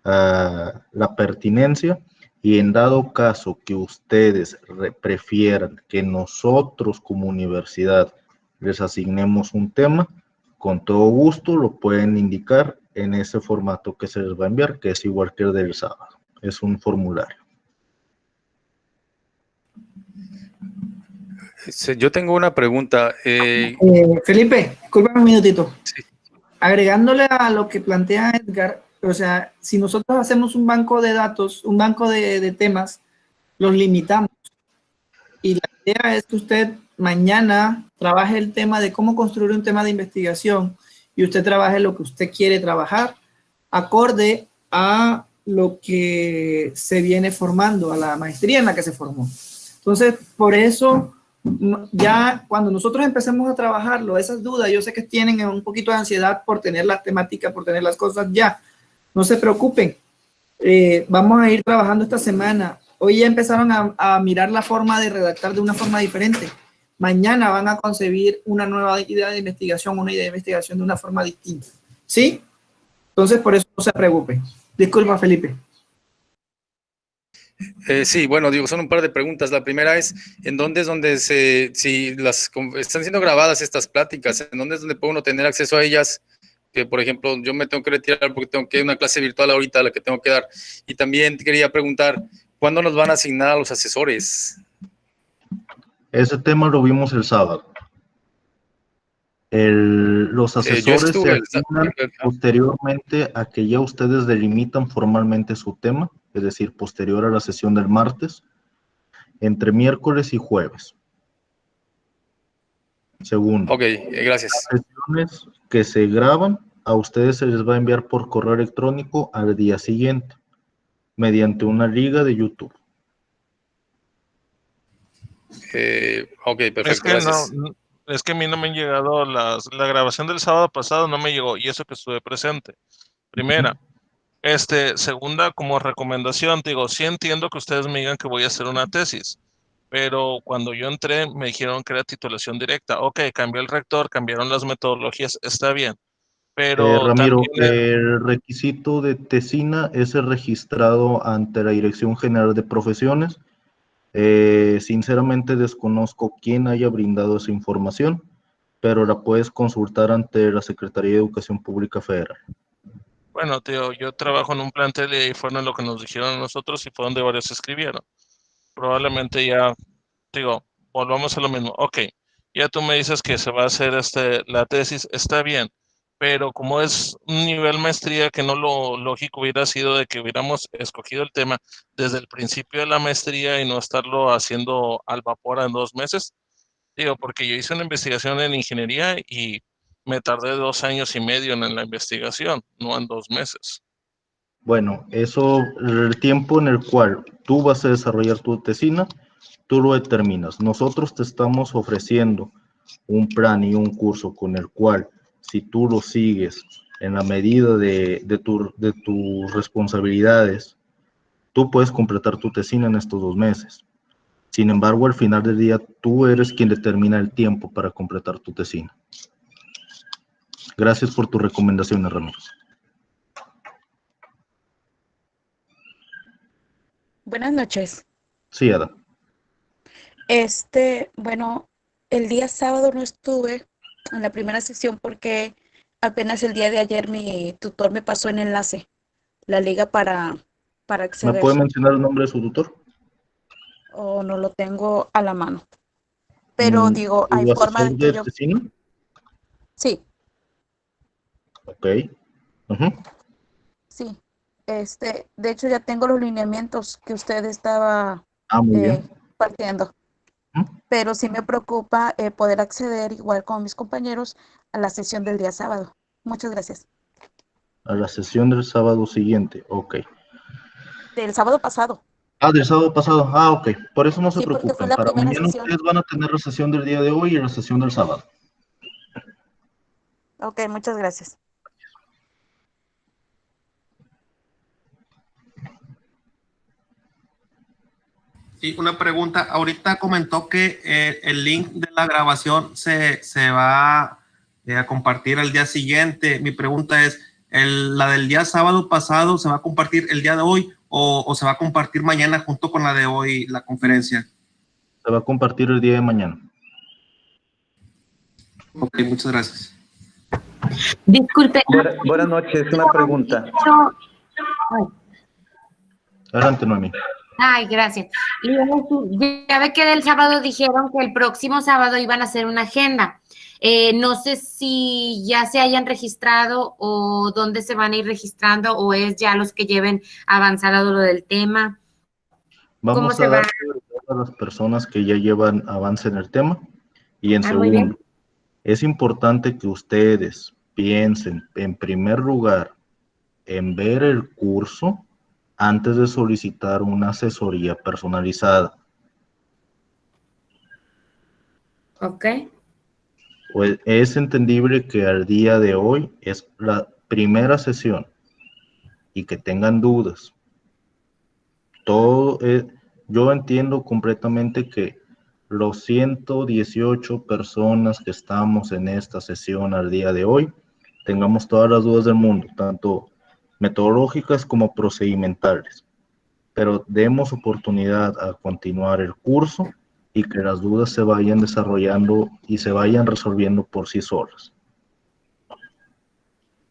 la pertinencia, y en dado caso que ustedes prefieran que nosotros como universidad les asignemos un tema, con todo gusto lo pueden indicar en ese formato que se les va a enviar, que es igual que el del sábado. Es un formulario. Yo tengo una pregunta. Felipe, discúlpame un minutito. Sí. Agregándole a lo que plantea Edgar, o sea, si nosotros hacemos un banco de datos, un banco de temas, los limitamos. Y la idea es que usted mañana trabaje el tema de cómo construir un tema de investigación y usted trabaje lo que usted quiere trabajar, acorde a lo que se viene formando, a la maestría en la que se formó. Entonces, por eso, ya cuando nosotros empecemos a trabajarlo, esas dudas, yo sé que tienen un poquito de ansiedad por tener las temáticas, por tener las cosas ya, no se preocupen. Vamos a ir trabajando esta semana. Hoy ya empezaron a mirar la forma de redactar de una forma diferente. Mañana van a concebir una nueva idea de investigación, una idea de investigación de una forma distinta. ¿Sí? Entonces, por eso no se preocupen. Disculpa, Felipe. Sí, bueno, digo, son un par de preguntas. La primera es, ¿en dónde es donde si están siendo grabadas estas pláticas, en dónde es donde puede uno tener acceso a ellas? Que, por ejemplo, yo me tengo que retirar porque tengo que ir a una clase virtual ahorita, la que tengo que dar. Y también quería preguntar, ¿cuándo nos van a asignar a los asesores? Ese tema lo vimos el sábado. Los asesores se asignan posteriormente a que ya ustedes delimitan formalmente su tema, es decir, posterior a la sesión del martes, entre miércoles y jueves. Segundo. Ok, gracias. Las sesiones que se graban, a ustedes se les va a enviar por correo electrónico al día siguiente, mediante una liga de YouTube. Ok, perfecto, es que gracias. Es que a mí no me han llegado la grabación del sábado pasado, no me llegó, y eso que estuve presente. Primera. Segunda, como recomendación, digo, sí entiendo que ustedes me digan que voy a hacer una tesis, pero cuando yo entré me dijeron que era titulación directa. Ok, cambió el rector, cambiaron las metodologías, está bien, pero Ramiro, también... el requisito de tesina es el registrado ante la Dirección General de Profesiones. Sinceramente desconozco quién haya brindado esa información, pero la puedes consultar ante la Secretaría de Educación Pública Federal. Bueno, tío, yo trabajo en un plantel y ahí fueron lo que nos dijeron a nosotros y fue donde varios escribieron. Probablemente ya, digo, volvamos a lo mismo. Ok, ya tú me dices que se va a hacer la tesis, está bien, pero como es un nivel maestría que no lo lógico hubiera sido de que hubiéramos escogido el tema desde el principio de la maestría y no estarlo haciendo al vapor en 2 meses. Digo, porque yo hice una investigación en ingeniería y me tardé 2 años y medio en la investigación, no en 2 meses. Bueno, eso, el tiempo en el cual tú vas a desarrollar tu tesina, tú lo determinas. Nosotros te estamos ofreciendo un plan y un curso con el cual, si tú lo sigues en la medida de tus responsabilidades, tú puedes completar tu tesina en estos 2 meses. Sin embargo, al final del día, tú eres quien determina el tiempo para completar tu tesina. Gracias por tus recomendaciones, Ramiro. Buenas noches. Sí, Ada. Bueno, el día sábado no estuve en la primera sesión porque apenas el día de ayer mi tutor me pasó el enlace, la liga para acceder. ¿Me puede mencionar el nombre de su tutor? O no lo tengo a la mano. Pero digo, hay ¿Tu forma asesor de que de yo... tesina? Sí. Ok. Uh-huh. Sí. De hecho ya tengo los lineamientos que usted estaba Muy bien. partiendo. Pero sí me preocupa poder acceder igual con mis compañeros a la sesión del día sábado. Muchas gracias. A la sesión del sábado siguiente, ok. Del sábado pasado. Del sábado pasado, ok. Por eso no se Sí, porque fue preocupen. la Para primera mañana sesión. ustedes van a tener la sesión del día de hoy y la sesión del sábado. Ok, muchas gracias. Sí, una pregunta. Ahorita comentó que el link de la grabación se va a compartir al día siguiente. Mi pregunta es, ¿la del día sábado pasado se va a compartir el día de hoy o se va a compartir mañana junto con la de hoy, la conferencia? Se va a compartir el día de mañana. Ok, muchas gracias. Disculpe. Buenas noches, una pregunta. Adelante, Noemí. Ay, gracias. Ya ve que del sábado dijeron que el próximo sábado iban a hacer una agenda. No sé si ya se hayan registrado o dónde se van a ir registrando o es ya los que lleven avanzado lo del tema. Vamos a dar a las personas que ya llevan avance en el tema. Y en segundo, es importante que ustedes piensen en primer lugar en ver el curso antes de solicitar una asesoría personalizada. Ok. Pues es entendible que al día de hoy es la primera sesión y que tengan dudas. Yo entiendo completamente que los 118 personas que estamos en esta sesión al día de hoy tengamos todas las dudas del mundo, tanto metodológicas como procedimentales, pero demos oportunidad a continuar el curso y que las dudas se vayan desarrollando y se vayan resolviendo por sí solas.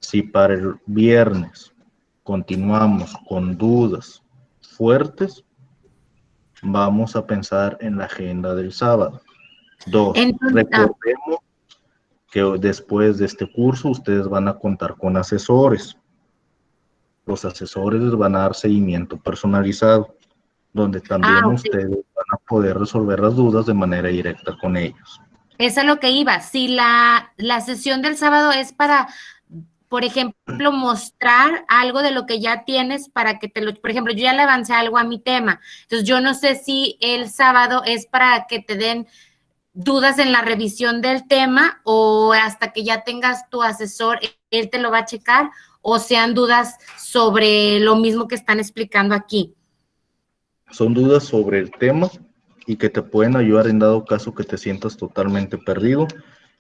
Si para el viernes continuamos con dudas fuertes, vamos a pensar en la agenda del sábado. 2, recordemos que después de este curso ustedes van a contar con asesores. Los asesores les van a dar seguimiento personalizado, donde también ustedes van a poder resolver las dudas de manera directa con ellos. Eso es lo que iba. Si la sesión del sábado es para, por ejemplo, mostrar algo de lo que ya tienes para que por ejemplo, yo ya le avancé algo a mi tema. Entonces, yo no sé si el sábado es para que te den dudas en la revisión del tema o hasta que ya tengas tu asesor, él te lo va a checar, o sean dudas sobre lo mismo que están explicando aquí. Son dudas sobre el tema y que te pueden ayudar en dado caso que te sientas totalmente perdido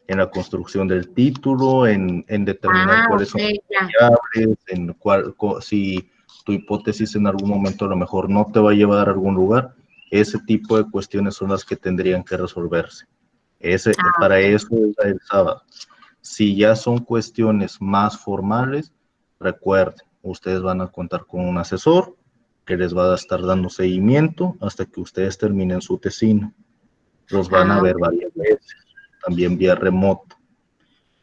en la construcción del título, en determinar cuáles son las variables, si tu hipótesis en algún momento a lo mejor no te va a llevar a algún lugar. Ese tipo de cuestiones son las que tendrían que resolverse. Para eso es el sábado. Si ya son cuestiones más formales, recuerden, ustedes van a contar con un asesor que les va a estar dando seguimiento hasta que ustedes terminen su tesino. Los van a ver varias veces, también vía remoto.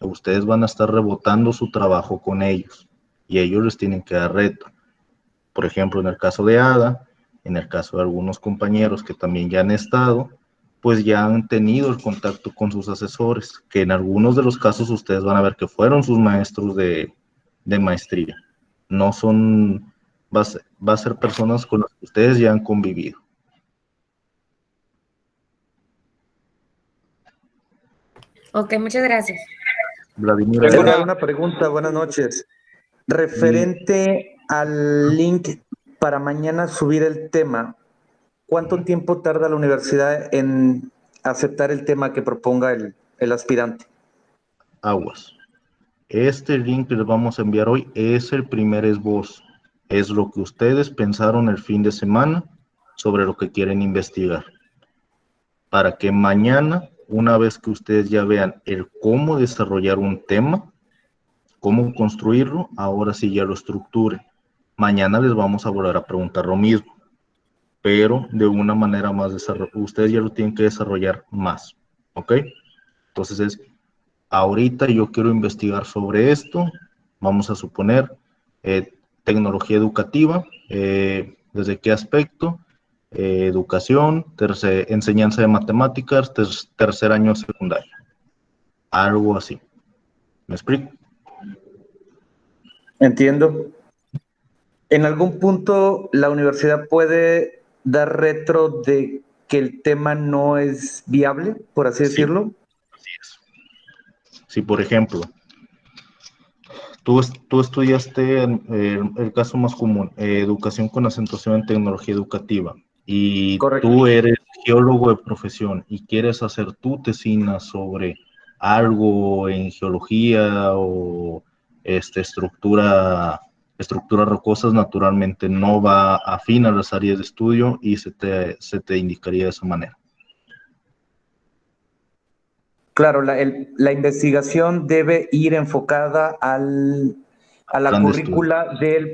Ustedes van a estar rebotando su trabajo con ellos y ellos les tienen que dar reto. Por ejemplo, en el caso de Ada, en el caso de algunos compañeros que también ya han estado, pues ya han tenido el contacto con sus asesores, que en algunos de los casos ustedes van a ver que fueron sus maestros de maestría. No son, va a ser personas con las que ustedes ya han convivido. Ok, muchas gracias. Vladimir, tengo una pregunta, buenas noches. Referente al link para mañana subir el tema, ¿cuánto tiempo tarda la universidad en aceptar el tema que proponga el aspirante? Aguas. Este link que les vamos a enviar hoy es el primer esbozo. Es lo que ustedes pensaron el fin de semana sobre lo que quieren investigar. Para que mañana, una vez que ustedes ya vean el cómo desarrollar un tema, cómo construirlo, ahora sí ya lo estructuren. Mañana les vamos a volver a preguntar lo mismo, pero de una manera más desarrollada. Ustedes ya lo tienen que desarrollar más, ¿ok? Entonces ahorita yo quiero investigar sobre esto, vamos a suponer tecnología educativa, ¿desde qué aspecto? Educación, enseñanza de matemáticas, tercer año de secundaria, algo así. ¿Me explico? Entiendo. ¿En algún punto la universidad puede dar retro de que el tema no es viable, por así decirlo? Así es. Si, por ejemplo, tú estudiaste el caso más común, educación con acentuación en tecnología educativa, y tú eres geólogo de profesión y quieres hacer tu tesina sobre algo en geología o estructuras rocosas, naturalmente no va afín a las áreas de estudio y se te indicaría de esa manera. Claro, la investigación debe ir enfocada a la currícula del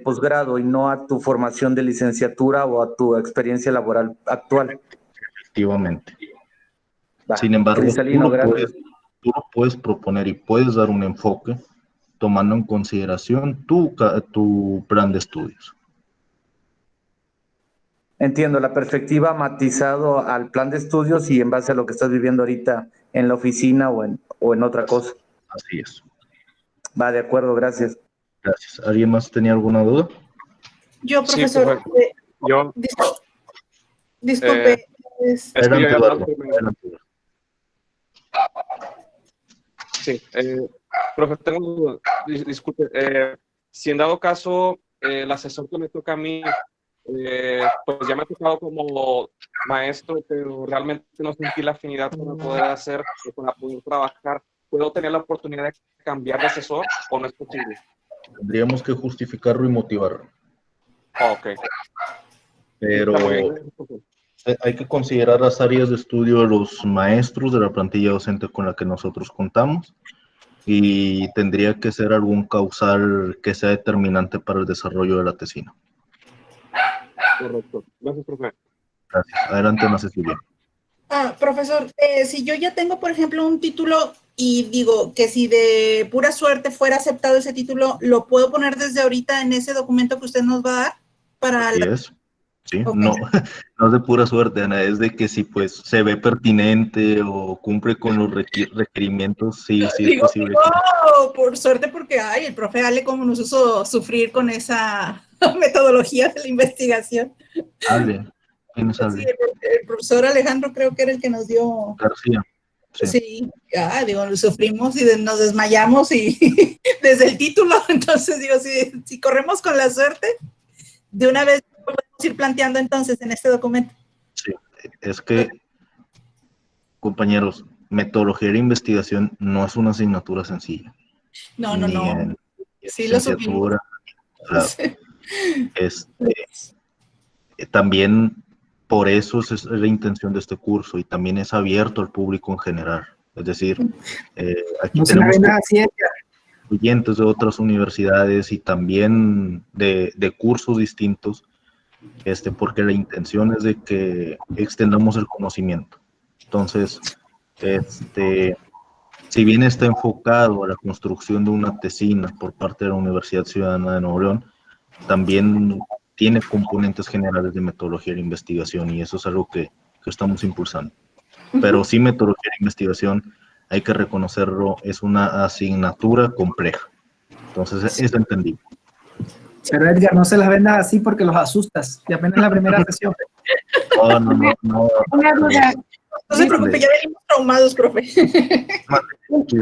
posgrado y no a tu formación de licenciatura o a tu experiencia laboral actual. Efectivamente. Sin embargo, tú lo puedes proponer y puedes dar un enfoque tomando en consideración tu plan de estudios. Entiendo, la perspectiva matizado al plan de estudios y en base a lo que estás viviendo ahorita en la oficina o en otra cosa. Así es. Va, de acuerdo, gracias. Gracias. ¿Alguien más tenía alguna duda? Yo, Sí, profesor. yo. Disculpe. Adelante, Eduardo. Adelante. Sí, profe, disculpe, si en dado caso el asesor que me toca a mí, pues ya me ha tocado como maestro, pero realmente no sentí la afinidad para poder hacer, para poder trabajar, ¿puedo tener la oportunidad de cambiar de asesor o no es posible? Tendríamos que justificarlo y motivarlo. Ok. Pero hay que considerar las áreas de estudio de los maestros de la plantilla docente con la que nosotros contamos y tendría que ser algún causal que sea determinante para el desarrollo de la tesina. Correcto. Gracias, profe. Gracias. Adelante, Ana Cecilia. Profesor, si yo ya tengo, por ejemplo, un título y digo que si de pura suerte fuera aceptado ese título, ¿lo puedo poner desde ahorita en ese documento que usted nos va a dar? Para Así es. Sí, okay. No es de pura suerte, Ana, es de que si pues se ve pertinente o cumple con los requerimientos, sí es posible. No, por suerte porque, el profe Ale como nos hizo sufrir con esa metodología de la investigación. Ale, ¿quién es Ale? Sí, el profesor Alejandro creo que era el que nos dio. García. Sí, sufrimos y nos desmayamos y desde el título, entonces digo, si corremos con la suerte, de una vez podemos ir planteando entonces en este documento. Sí, es que, compañeros, metodología de investigación no es una asignatura sencilla. No. Sí, lo supimos. Claro. También por eso es la intención de este curso y también es abierto al público en general. Es decir, aquí no tenemos estudiantes de otras universidades y también de cursos distintos, porque la intención es de que extendamos el conocimiento. Entonces, si bien está enfocado a la construcción de una tesina por parte de la Universidad Ciudadana de Nuevo León, también tiene componentes generales de metodología de investigación y eso es algo que estamos impulsando. Pero sí, metodología de investigación, hay que reconocerlo, es una asignatura compleja. Entonces, es entendible. Pero Edgar, no se las vendas así porque los asustas. Y apenas la primera sesión. No. Una duda. No se preocupe, ya venimos traumados, profe.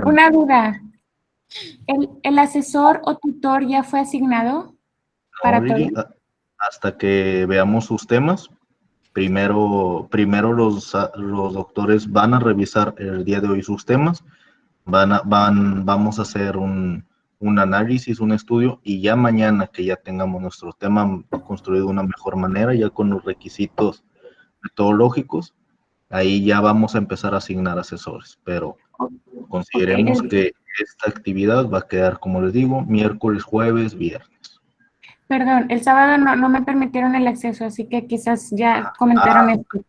Una duda. ¿El asesor o tutor ya fue asignado para Lili, hasta que veamos sus temas. Primero los doctores van a revisar el día de hoy sus temas. Vamos a hacer un análisis, un estudio, y ya mañana que ya tengamos nuestro tema construido de una mejor manera, ya con los requisitos metodológicos, ahí ya vamos a empezar a asignar asesores, pero consideremos que esta actividad va a quedar, como les digo, miércoles, jueves, viernes. Perdón, el sábado no me permitieron el acceso, así que quizás ya comentaron esto.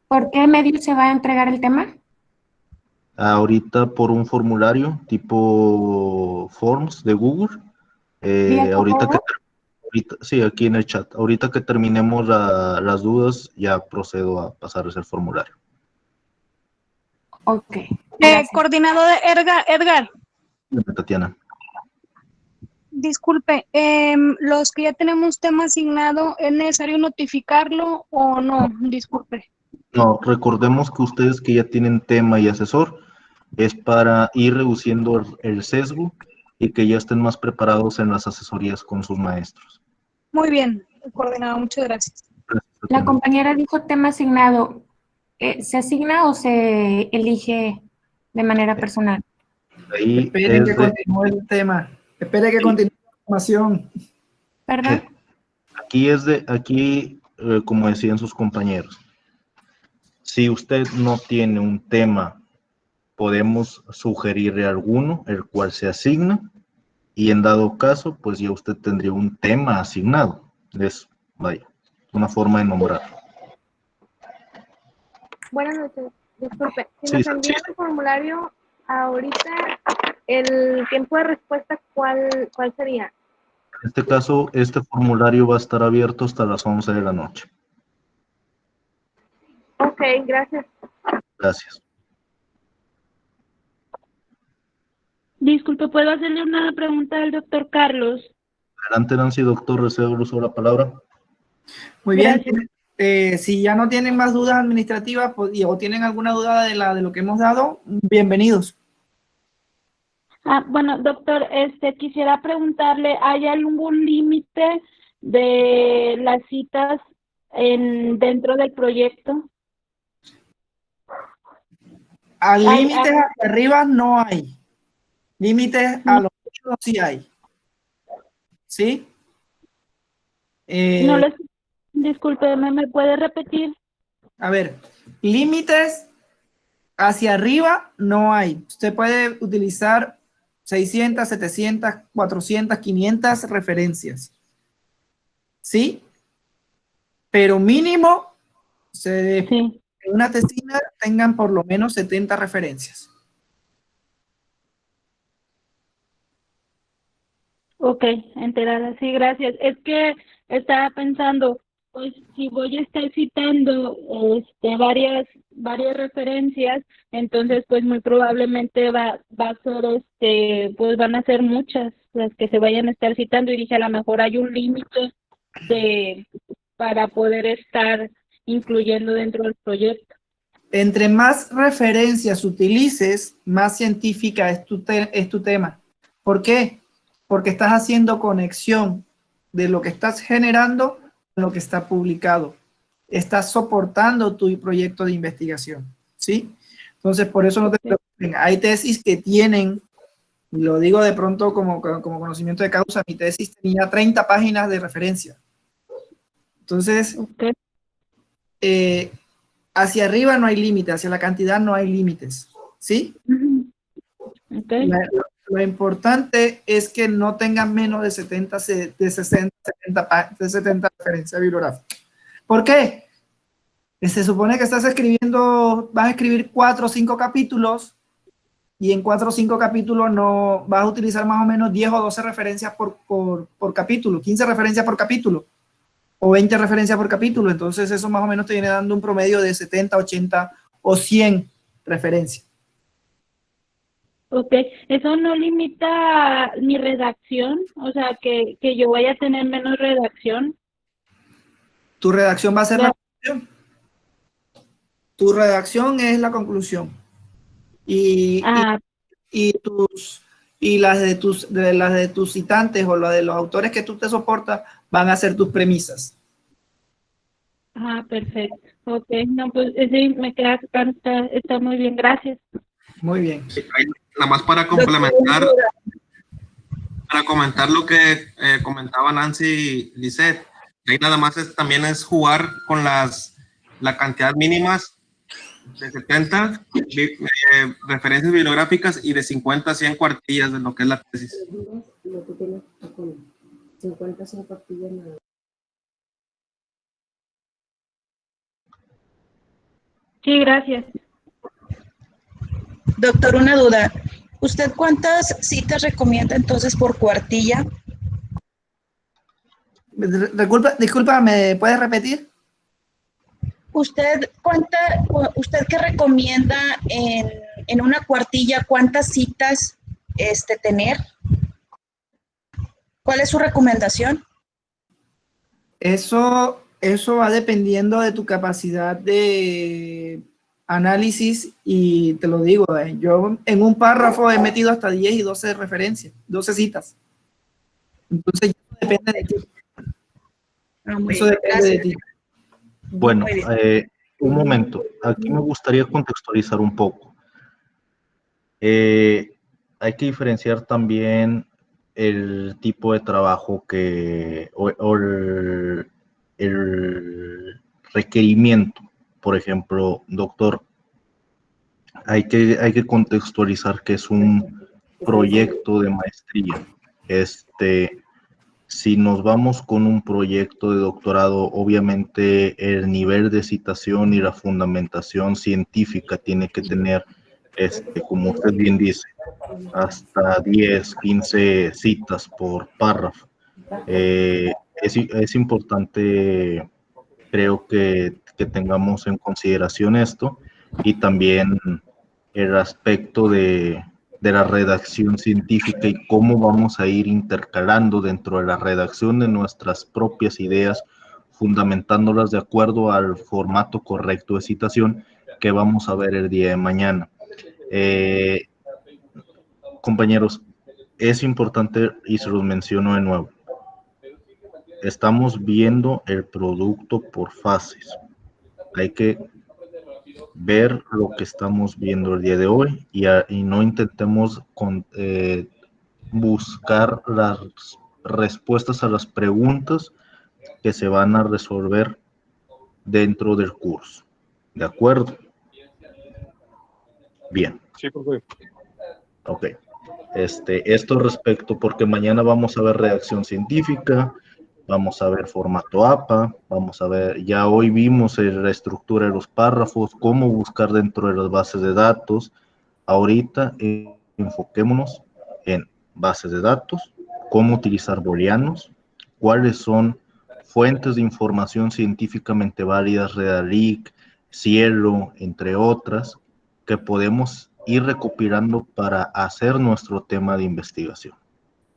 ¿Por qué medio se va a entregar el tema? Ahorita por un formulario tipo Forms de Google. Sí, aquí en el chat. Ahorita que terminemos las dudas, ya procedo a pasarles el formulario. Ok. Coordinador Edgar. Tatiana. Disculpe, los que ya tenemos tema asignado, ¿es necesario notificarlo o no? Disculpe. No, recordemos que ustedes que ya tienen tema y asesor, es para ir reduciendo el sesgo y que ya estén más preparados en las asesorías con sus maestros. Muy bien, coordinador, muchas gracias. La compañera dijo tema asignado. ¿Se asigna o se elige de manera personal? Esperen que continúe el tema. Espere que continúe la información. ¿Perdón? Aquí, como decían sus compañeros, si usted no tiene un tema, podemos sugerirle alguno, el cual se asigna, y en dado caso, pues ya usted tendría un tema asignado. Es, una forma de nombrar. Buenas noches, disculpe. Si nos envían el formulario ahorita, el tiempo de respuesta, ¿cuál sería? En este caso, este formulario va a estar abierto hasta las 11 de la noche. Ok, gracias. Gracias. Disculpe, ¿puedo hacerle una pregunta al doctor Carlos? Adelante, Nancy, doctor, recibe el uso de la palabra. Muy bien. Si ya no tienen más dudas administrativas o tienen alguna duda de lo que hemos dado, bienvenidos. Bueno, doctor, quisiera preguntarle, ¿hay algún límite de las citas dentro del proyecto? Límites hacia arriba no hay. Límites a los hechos sí hay. ¿Sí? No les... Discúlpeme, ¿me puede repetir? A ver, límites hacia arriba no hay. Usted puede utilizar 600, 700, 400, 500 referencias. ¿Sí? Pero mínimo, en una tesina tengan por lo menos 70 referencias. Ok, enterada, sí, gracias. Es que estaba pensando, pues si voy a estar citando varias referencias, entonces pues muy probablemente va a ser pues van a ser muchas las que se vayan a estar citando, y dije a lo mejor hay un límite para poder estar incluyendo dentro del proyecto. Entre más referencias utilices, más científica es tu tema. ¿Por qué? Porque estás haciendo conexión de lo que estás generando con lo que está publicado. Estás soportando tu proyecto de investigación, ¿sí? Entonces, por eso no te preocupes. Hay tesis que tienen, y lo digo de pronto como conocimiento de causa, mi tesis tenía 30 páginas de referencia. Entonces, hacia arriba no hay límite, hacia la cantidad no hay límites, ¿sí? Lo importante es que no tengan menos de 70 referencias bibliográficas. ¿Por qué? Se supone que estás escribiendo, vas a escribir 4 o 5 capítulos, y en 4 o 5 capítulos no vas a utilizar más o menos 10 o 12 referencias por capítulo, 15 referencias por capítulo, o 20 referencias por capítulo. Entonces eso más o menos te viene dando un promedio de 70, 80 o 100 referencias. Ok, ¿eso no limita mi redacción? O sea, que yo vaya a tener menos redacción. Tu redacción va a ser la conclusión. Tu redacción es la conclusión. Y las de tus citantes o las de los autores que tú te soportas van a ser tus premisas. Perfecto. Ok, no, pues sí, me queda claro, está muy bien, gracias. Muy bien. Nada más para complementar, para comentar lo que comentaba Nancy y Lisette, ahí nada más también es jugar con la cantidad mínimas de 70 referencias bibliográficas y de 50 a 100 cuartillas de lo que es la tesis. 50 a 100 cuartillas. Sí, gracias. Doctor, una duda. ¿Usted cuántas citas recomienda entonces por cuartilla? Disculpa, ¿me puedes repetir? ¿Usted qué recomienda en una cuartilla? ¿Cuántas citas tener? ¿Cuál es su recomendación? Eso va dependiendo de tu capacidad de análisis, y te lo digo, yo en un párrafo he metido hasta 10 y 12 referencias, 12 citas. Entonces, depende de ti. Eso depende de ti. Bueno, un momento. Aquí me gustaría contextualizar un poco. Hay que diferenciar también el tipo de trabajo o el requerimiento. Por ejemplo, doctor, hay que contextualizar que es un proyecto de maestría. Si nos vamos con un proyecto de doctorado, obviamente el nivel de citación y la fundamentación científica tiene que tener, como usted bien dice, hasta 10, 15 citas por párrafo. Es importante, creo que tengamos en consideración esto, y también el aspecto de de la redacción científica y cómo vamos a ir intercalando dentro de la redacción de nuestras propias ideas, fundamentándolas de acuerdo al formato correcto de citación que vamos a ver el día de mañana. Compañeros, es importante y se los menciono de nuevo. Estamos viendo el producto por fases. Hay que ver lo que estamos viendo el día de hoy y no intentemos buscar las respuestas a las preguntas que se van a resolver dentro del curso. ¿De acuerdo? Bien. Sí, profe. Ok. Esto respecto, porque mañana vamos a ver redacción científica, vamos a ver formato APA, vamos a ver, ya hoy vimos la estructura de los párrafos, cómo buscar dentro de las bases de datos. Ahorita enfoquémonos en bases de datos, cómo utilizar booleanos, cuáles son fuentes de información científicamente válidas, Redalyc, Cielo, entre otras, que podemos ir recopilando para hacer nuestro tema de investigación.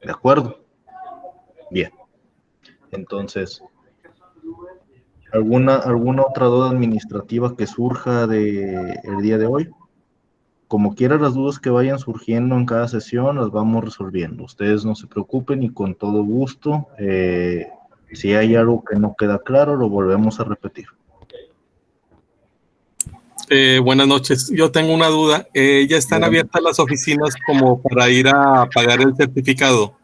¿De acuerdo? Bien. Entonces, ¿alguna otra duda administrativa que surja el día de hoy? Como quiera, las dudas que vayan surgiendo en cada sesión las vamos resolviendo. Ustedes no se preocupen y con todo gusto, si hay algo que no queda claro, lo volvemos a repetir. Buenas noches. Yo tengo una duda. ¿Ya están abiertas las oficinas como para ir a pagar el certificado?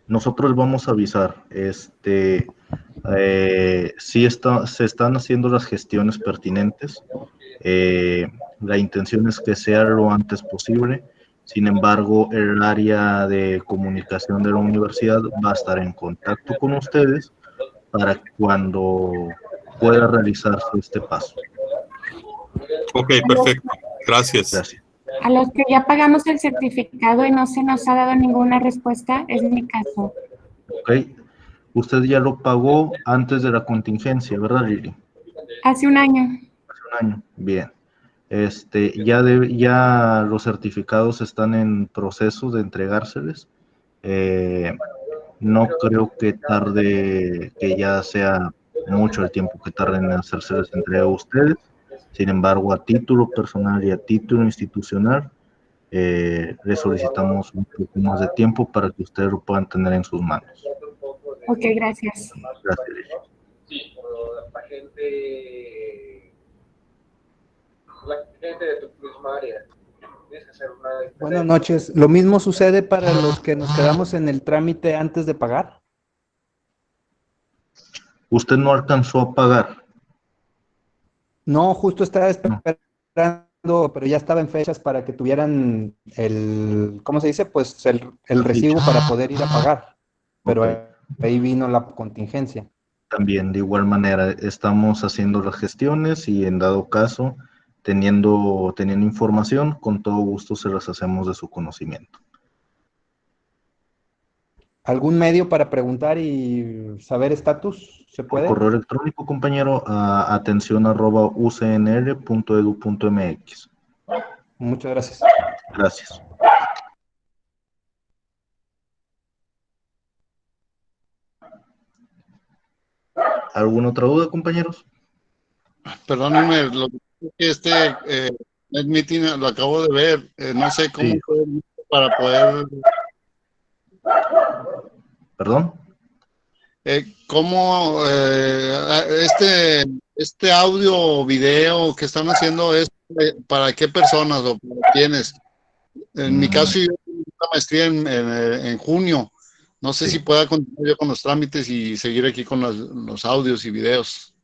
Nosotros vamos a avisar. Sí se están haciendo las gestiones pertinentes. La intención es que sea lo antes posible. Sin embargo, el área de comunicación de la universidad va a estar en contacto con ustedes para cuando pueda realizarse este paso. Ok, perfecto. Gracias. Gracias. A los que ya pagamos el certificado y no se nos ha dado ninguna respuesta, es mi caso. Ok. Usted ya lo pagó antes de la contingencia, ¿verdad, Lili? Hace un año. Hace un año, bien. Ya los certificados están en proceso de entregárseles. No creo que tarde, que ya sea mucho el tiempo que tarden en hacérseles entrega a ustedes. Sin embargo, a título personal y a título institucional, le solicitamos un poco más de tiempo para que ustedes lo puedan tener en sus manos. Ok, gracias. Gracias, Lili. Sí, la gente de tu misma área. Tienes que hacer una... Buenas noches. ¿Lo mismo sucede para los que nos quedamos en el trámite antes de pagar? ¿Usted no alcanzó a pagar? No, justo estaba esperando, pero ya estaba en fechas para que tuvieran ¿cómo se dice? Pues el recibo para poder ir a pagar. Pero ahí vino la contingencia. También, de igual manera, estamos haciendo las gestiones y en dado caso, teniendo información, con todo gusto se las hacemos de su conocimiento. ¿Algún medio para preguntar y saber estatus? ¿Se puede? Correo electrónico, compañero, a atención@ucnl.edu.mx. Muchas gracias. Gracias. ¿Alguna otra duda, compañeros? Perdónenme, lo que net meeting lo acabo de ver, no sé cómo fue para poder... ¿Perdón? ¿Cómo este audio o video que están haciendo es para qué personas o para quiénes? En mi caso, yo tengo una maestría en junio. No sé si pueda continuar yo con los trámites y seguir aquí con los audios y videos.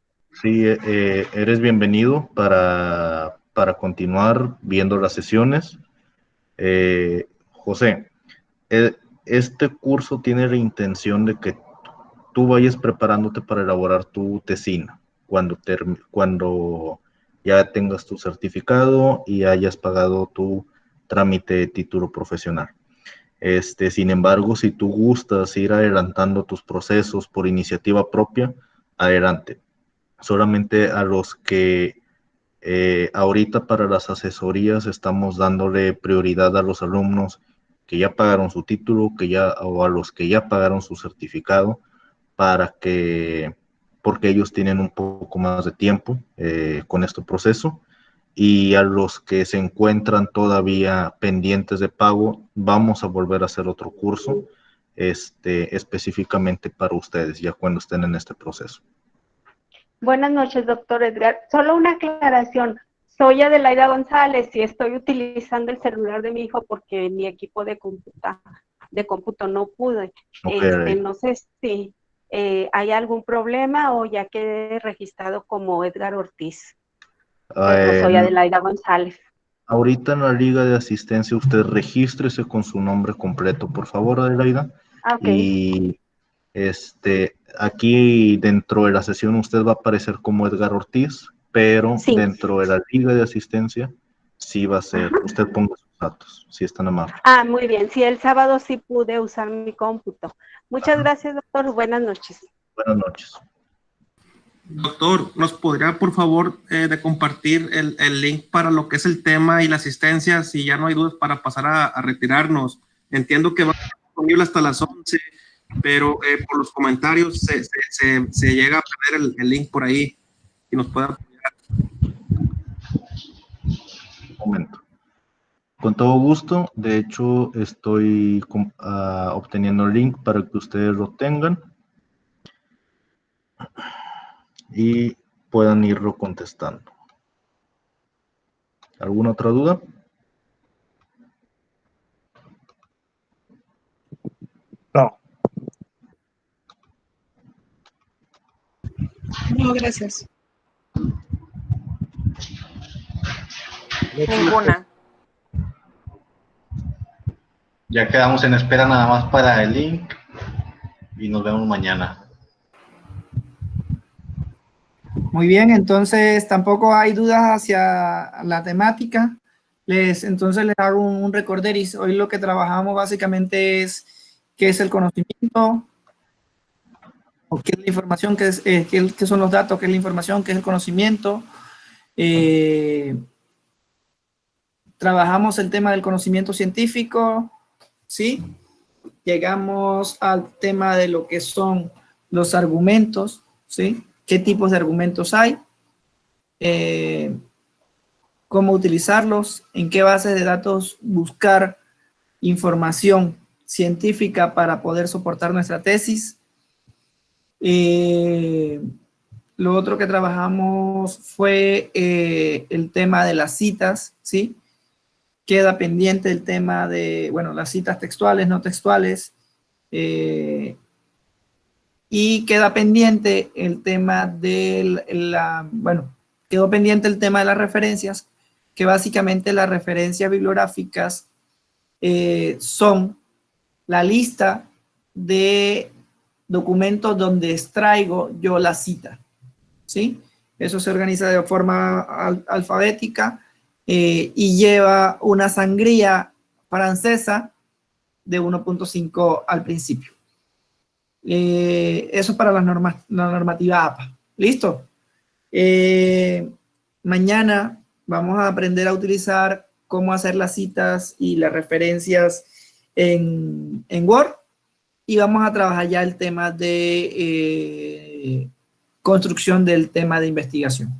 Sí, eres bienvenido para continuar viendo las sesiones. José, este curso tiene la intención de que tú vayas preparándote para elaborar tu tesina cuando ya tengas tu certificado y hayas pagado tu trámite de título profesional. Sin embargo, si tú gustas ir adelantando tus procesos por iniciativa propia, adelante. Solamente a los que Ahorita para las asesorías estamos dándole prioridad a los alumnos que ya pagaron su título, o a los que ya pagaron su certificado, porque ellos tienen un poco más de tiempo con este proceso, y a los que se encuentran todavía pendientes de pago, vamos a volver a hacer otro curso específicamente para ustedes, ya cuando estén en este proceso. Buenas noches, doctor Edgar. Solo una aclaración. Soy Adelaida González y estoy utilizando el celular de mi hijo porque mi equipo de cómputo no pude. Okay. No sé si hay algún problema o ya quedé registrado como Edgar Ortiz. Pero soy Adelaida González. Ahorita en la Liga de Asistencia usted regístrese con su nombre completo, por favor, Adelaida. Okay. Y aquí dentro de la sesión usted va a aparecer como Edgar Ortiz, pero dentro de la Liga de Asistencia sí va a ser, usted ponga sus datos, si es tan amable. Muy bien. Sí, el sábado sí pude usar mi cómputo. Muchas gracias, doctor. Buenas noches. Buenas noches. Doctor, ¿nos podría, por favor, de compartir el link para lo que es el tema y la asistencia, si ya no hay dudas, para pasar a retirarnos? Entiendo que va a estar disponible hasta las 11, pero por los comentarios se llega a perder el link por ahí y nos puede apoyar. Un momento. Con todo gusto. De hecho, estoy obteniendo el link para que ustedes lo tengan y puedan irlo contestando. ¿Alguna otra duda? No. No, gracias. Ninguna. Ya quedamos en espera nada más para el link y nos vemos mañana. Muy bien, entonces tampoco hay dudas hacia la temática. Entonces les hago un recorderis. Hoy lo que trabajamos básicamente es qué es el conocimiento, o qué es la información, qué son los datos, qué es la información, qué es el conocimiento. Trabajamos el tema del conocimiento científico, ¿sí? Llegamos al tema de lo que son los argumentos, ¿sí? ¿Qué tipos de argumentos hay? ¿Cómo utilizarlos? ¿En qué bases de datos buscar información científica para poder soportar nuestra tesis? Lo otro que trabajamos fue el tema de las citas, ¿sí? Queda pendiente el tema de, bueno, las citas textuales, no textuales, y queda pendiente el tema de quedó pendiente el tema de las referencias, que básicamente las referencias bibliográficas son la lista de documentos donde extraigo yo la cita, ¿sí? Eso se organiza de forma alfabética y lleva una sangría francesa de 1.5 al principio. Eso para la normativa APA. ¿Listo? Mañana vamos a aprender a utilizar cómo hacer las citas y las referencias en Word, y vamos a trabajar ya el tema de construcción del tema de investigación.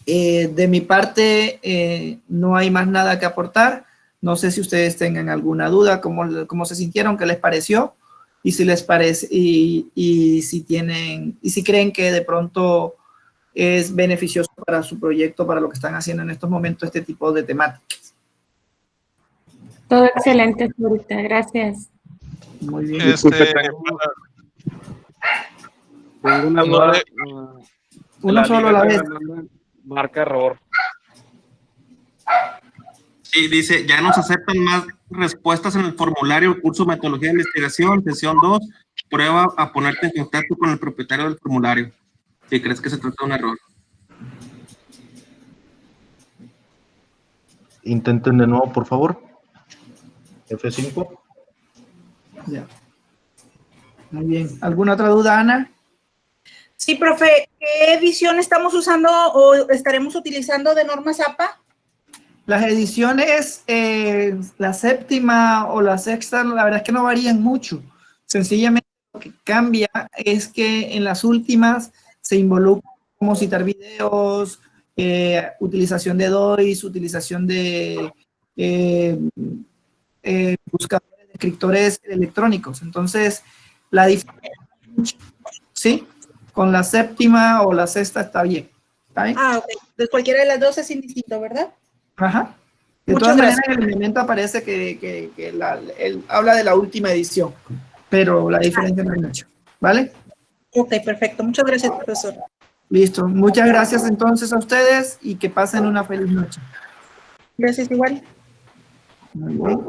De mi parte, no hay más nada que aportar. No sé si ustedes tengan alguna duda, cómo se sintieron, qué les pareció, y si les parece, y si creen que de pronto es beneficioso para su proyecto, para lo que están haciendo en estos momentos, este tipo de temáticas. Todo excelente, ahorita. Gracias. Muy bien. Tengo una duda. Uno solo a la vez. Marca error. Sí, dice, ya nos aceptan más respuestas en el formulario, curso Metodología de Investigación, sesión 2, prueba a ponerte en contacto con el propietario del formulario, si crees que se trata de un error. Intenten de nuevo, por favor. F5. Ya. Muy bien. ¿Alguna otra duda, Ana? Sí, profe. ¿Qué edición estamos usando o estaremos utilizando de norma ZAPA? Las ediciones, la séptima o la sexta, la verdad es que no varían mucho. Sencillamente lo que cambia es que en las últimas se involucra como citar videos, utilización de DOIs, utilización de buscadores, descriptores electrónicos. Entonces, la diferencia, ¿sí? Con la séptima o la sexta está bien. ¿Está bien? Ah, ok. Entonces cualquiera de las dos es indistinto, ¿verdad? Ajá. De Muchas todas maneras, gracias. en el elemento aparece que él habla de la última edición, pero la diferencia no es mucho. ¿Vale? Ok, perfecto. Muchas gracias, profesor. Listo. Muchas gracias entonces a ustedes y que pasen una feliz noche. Gracias igual. Muy bien.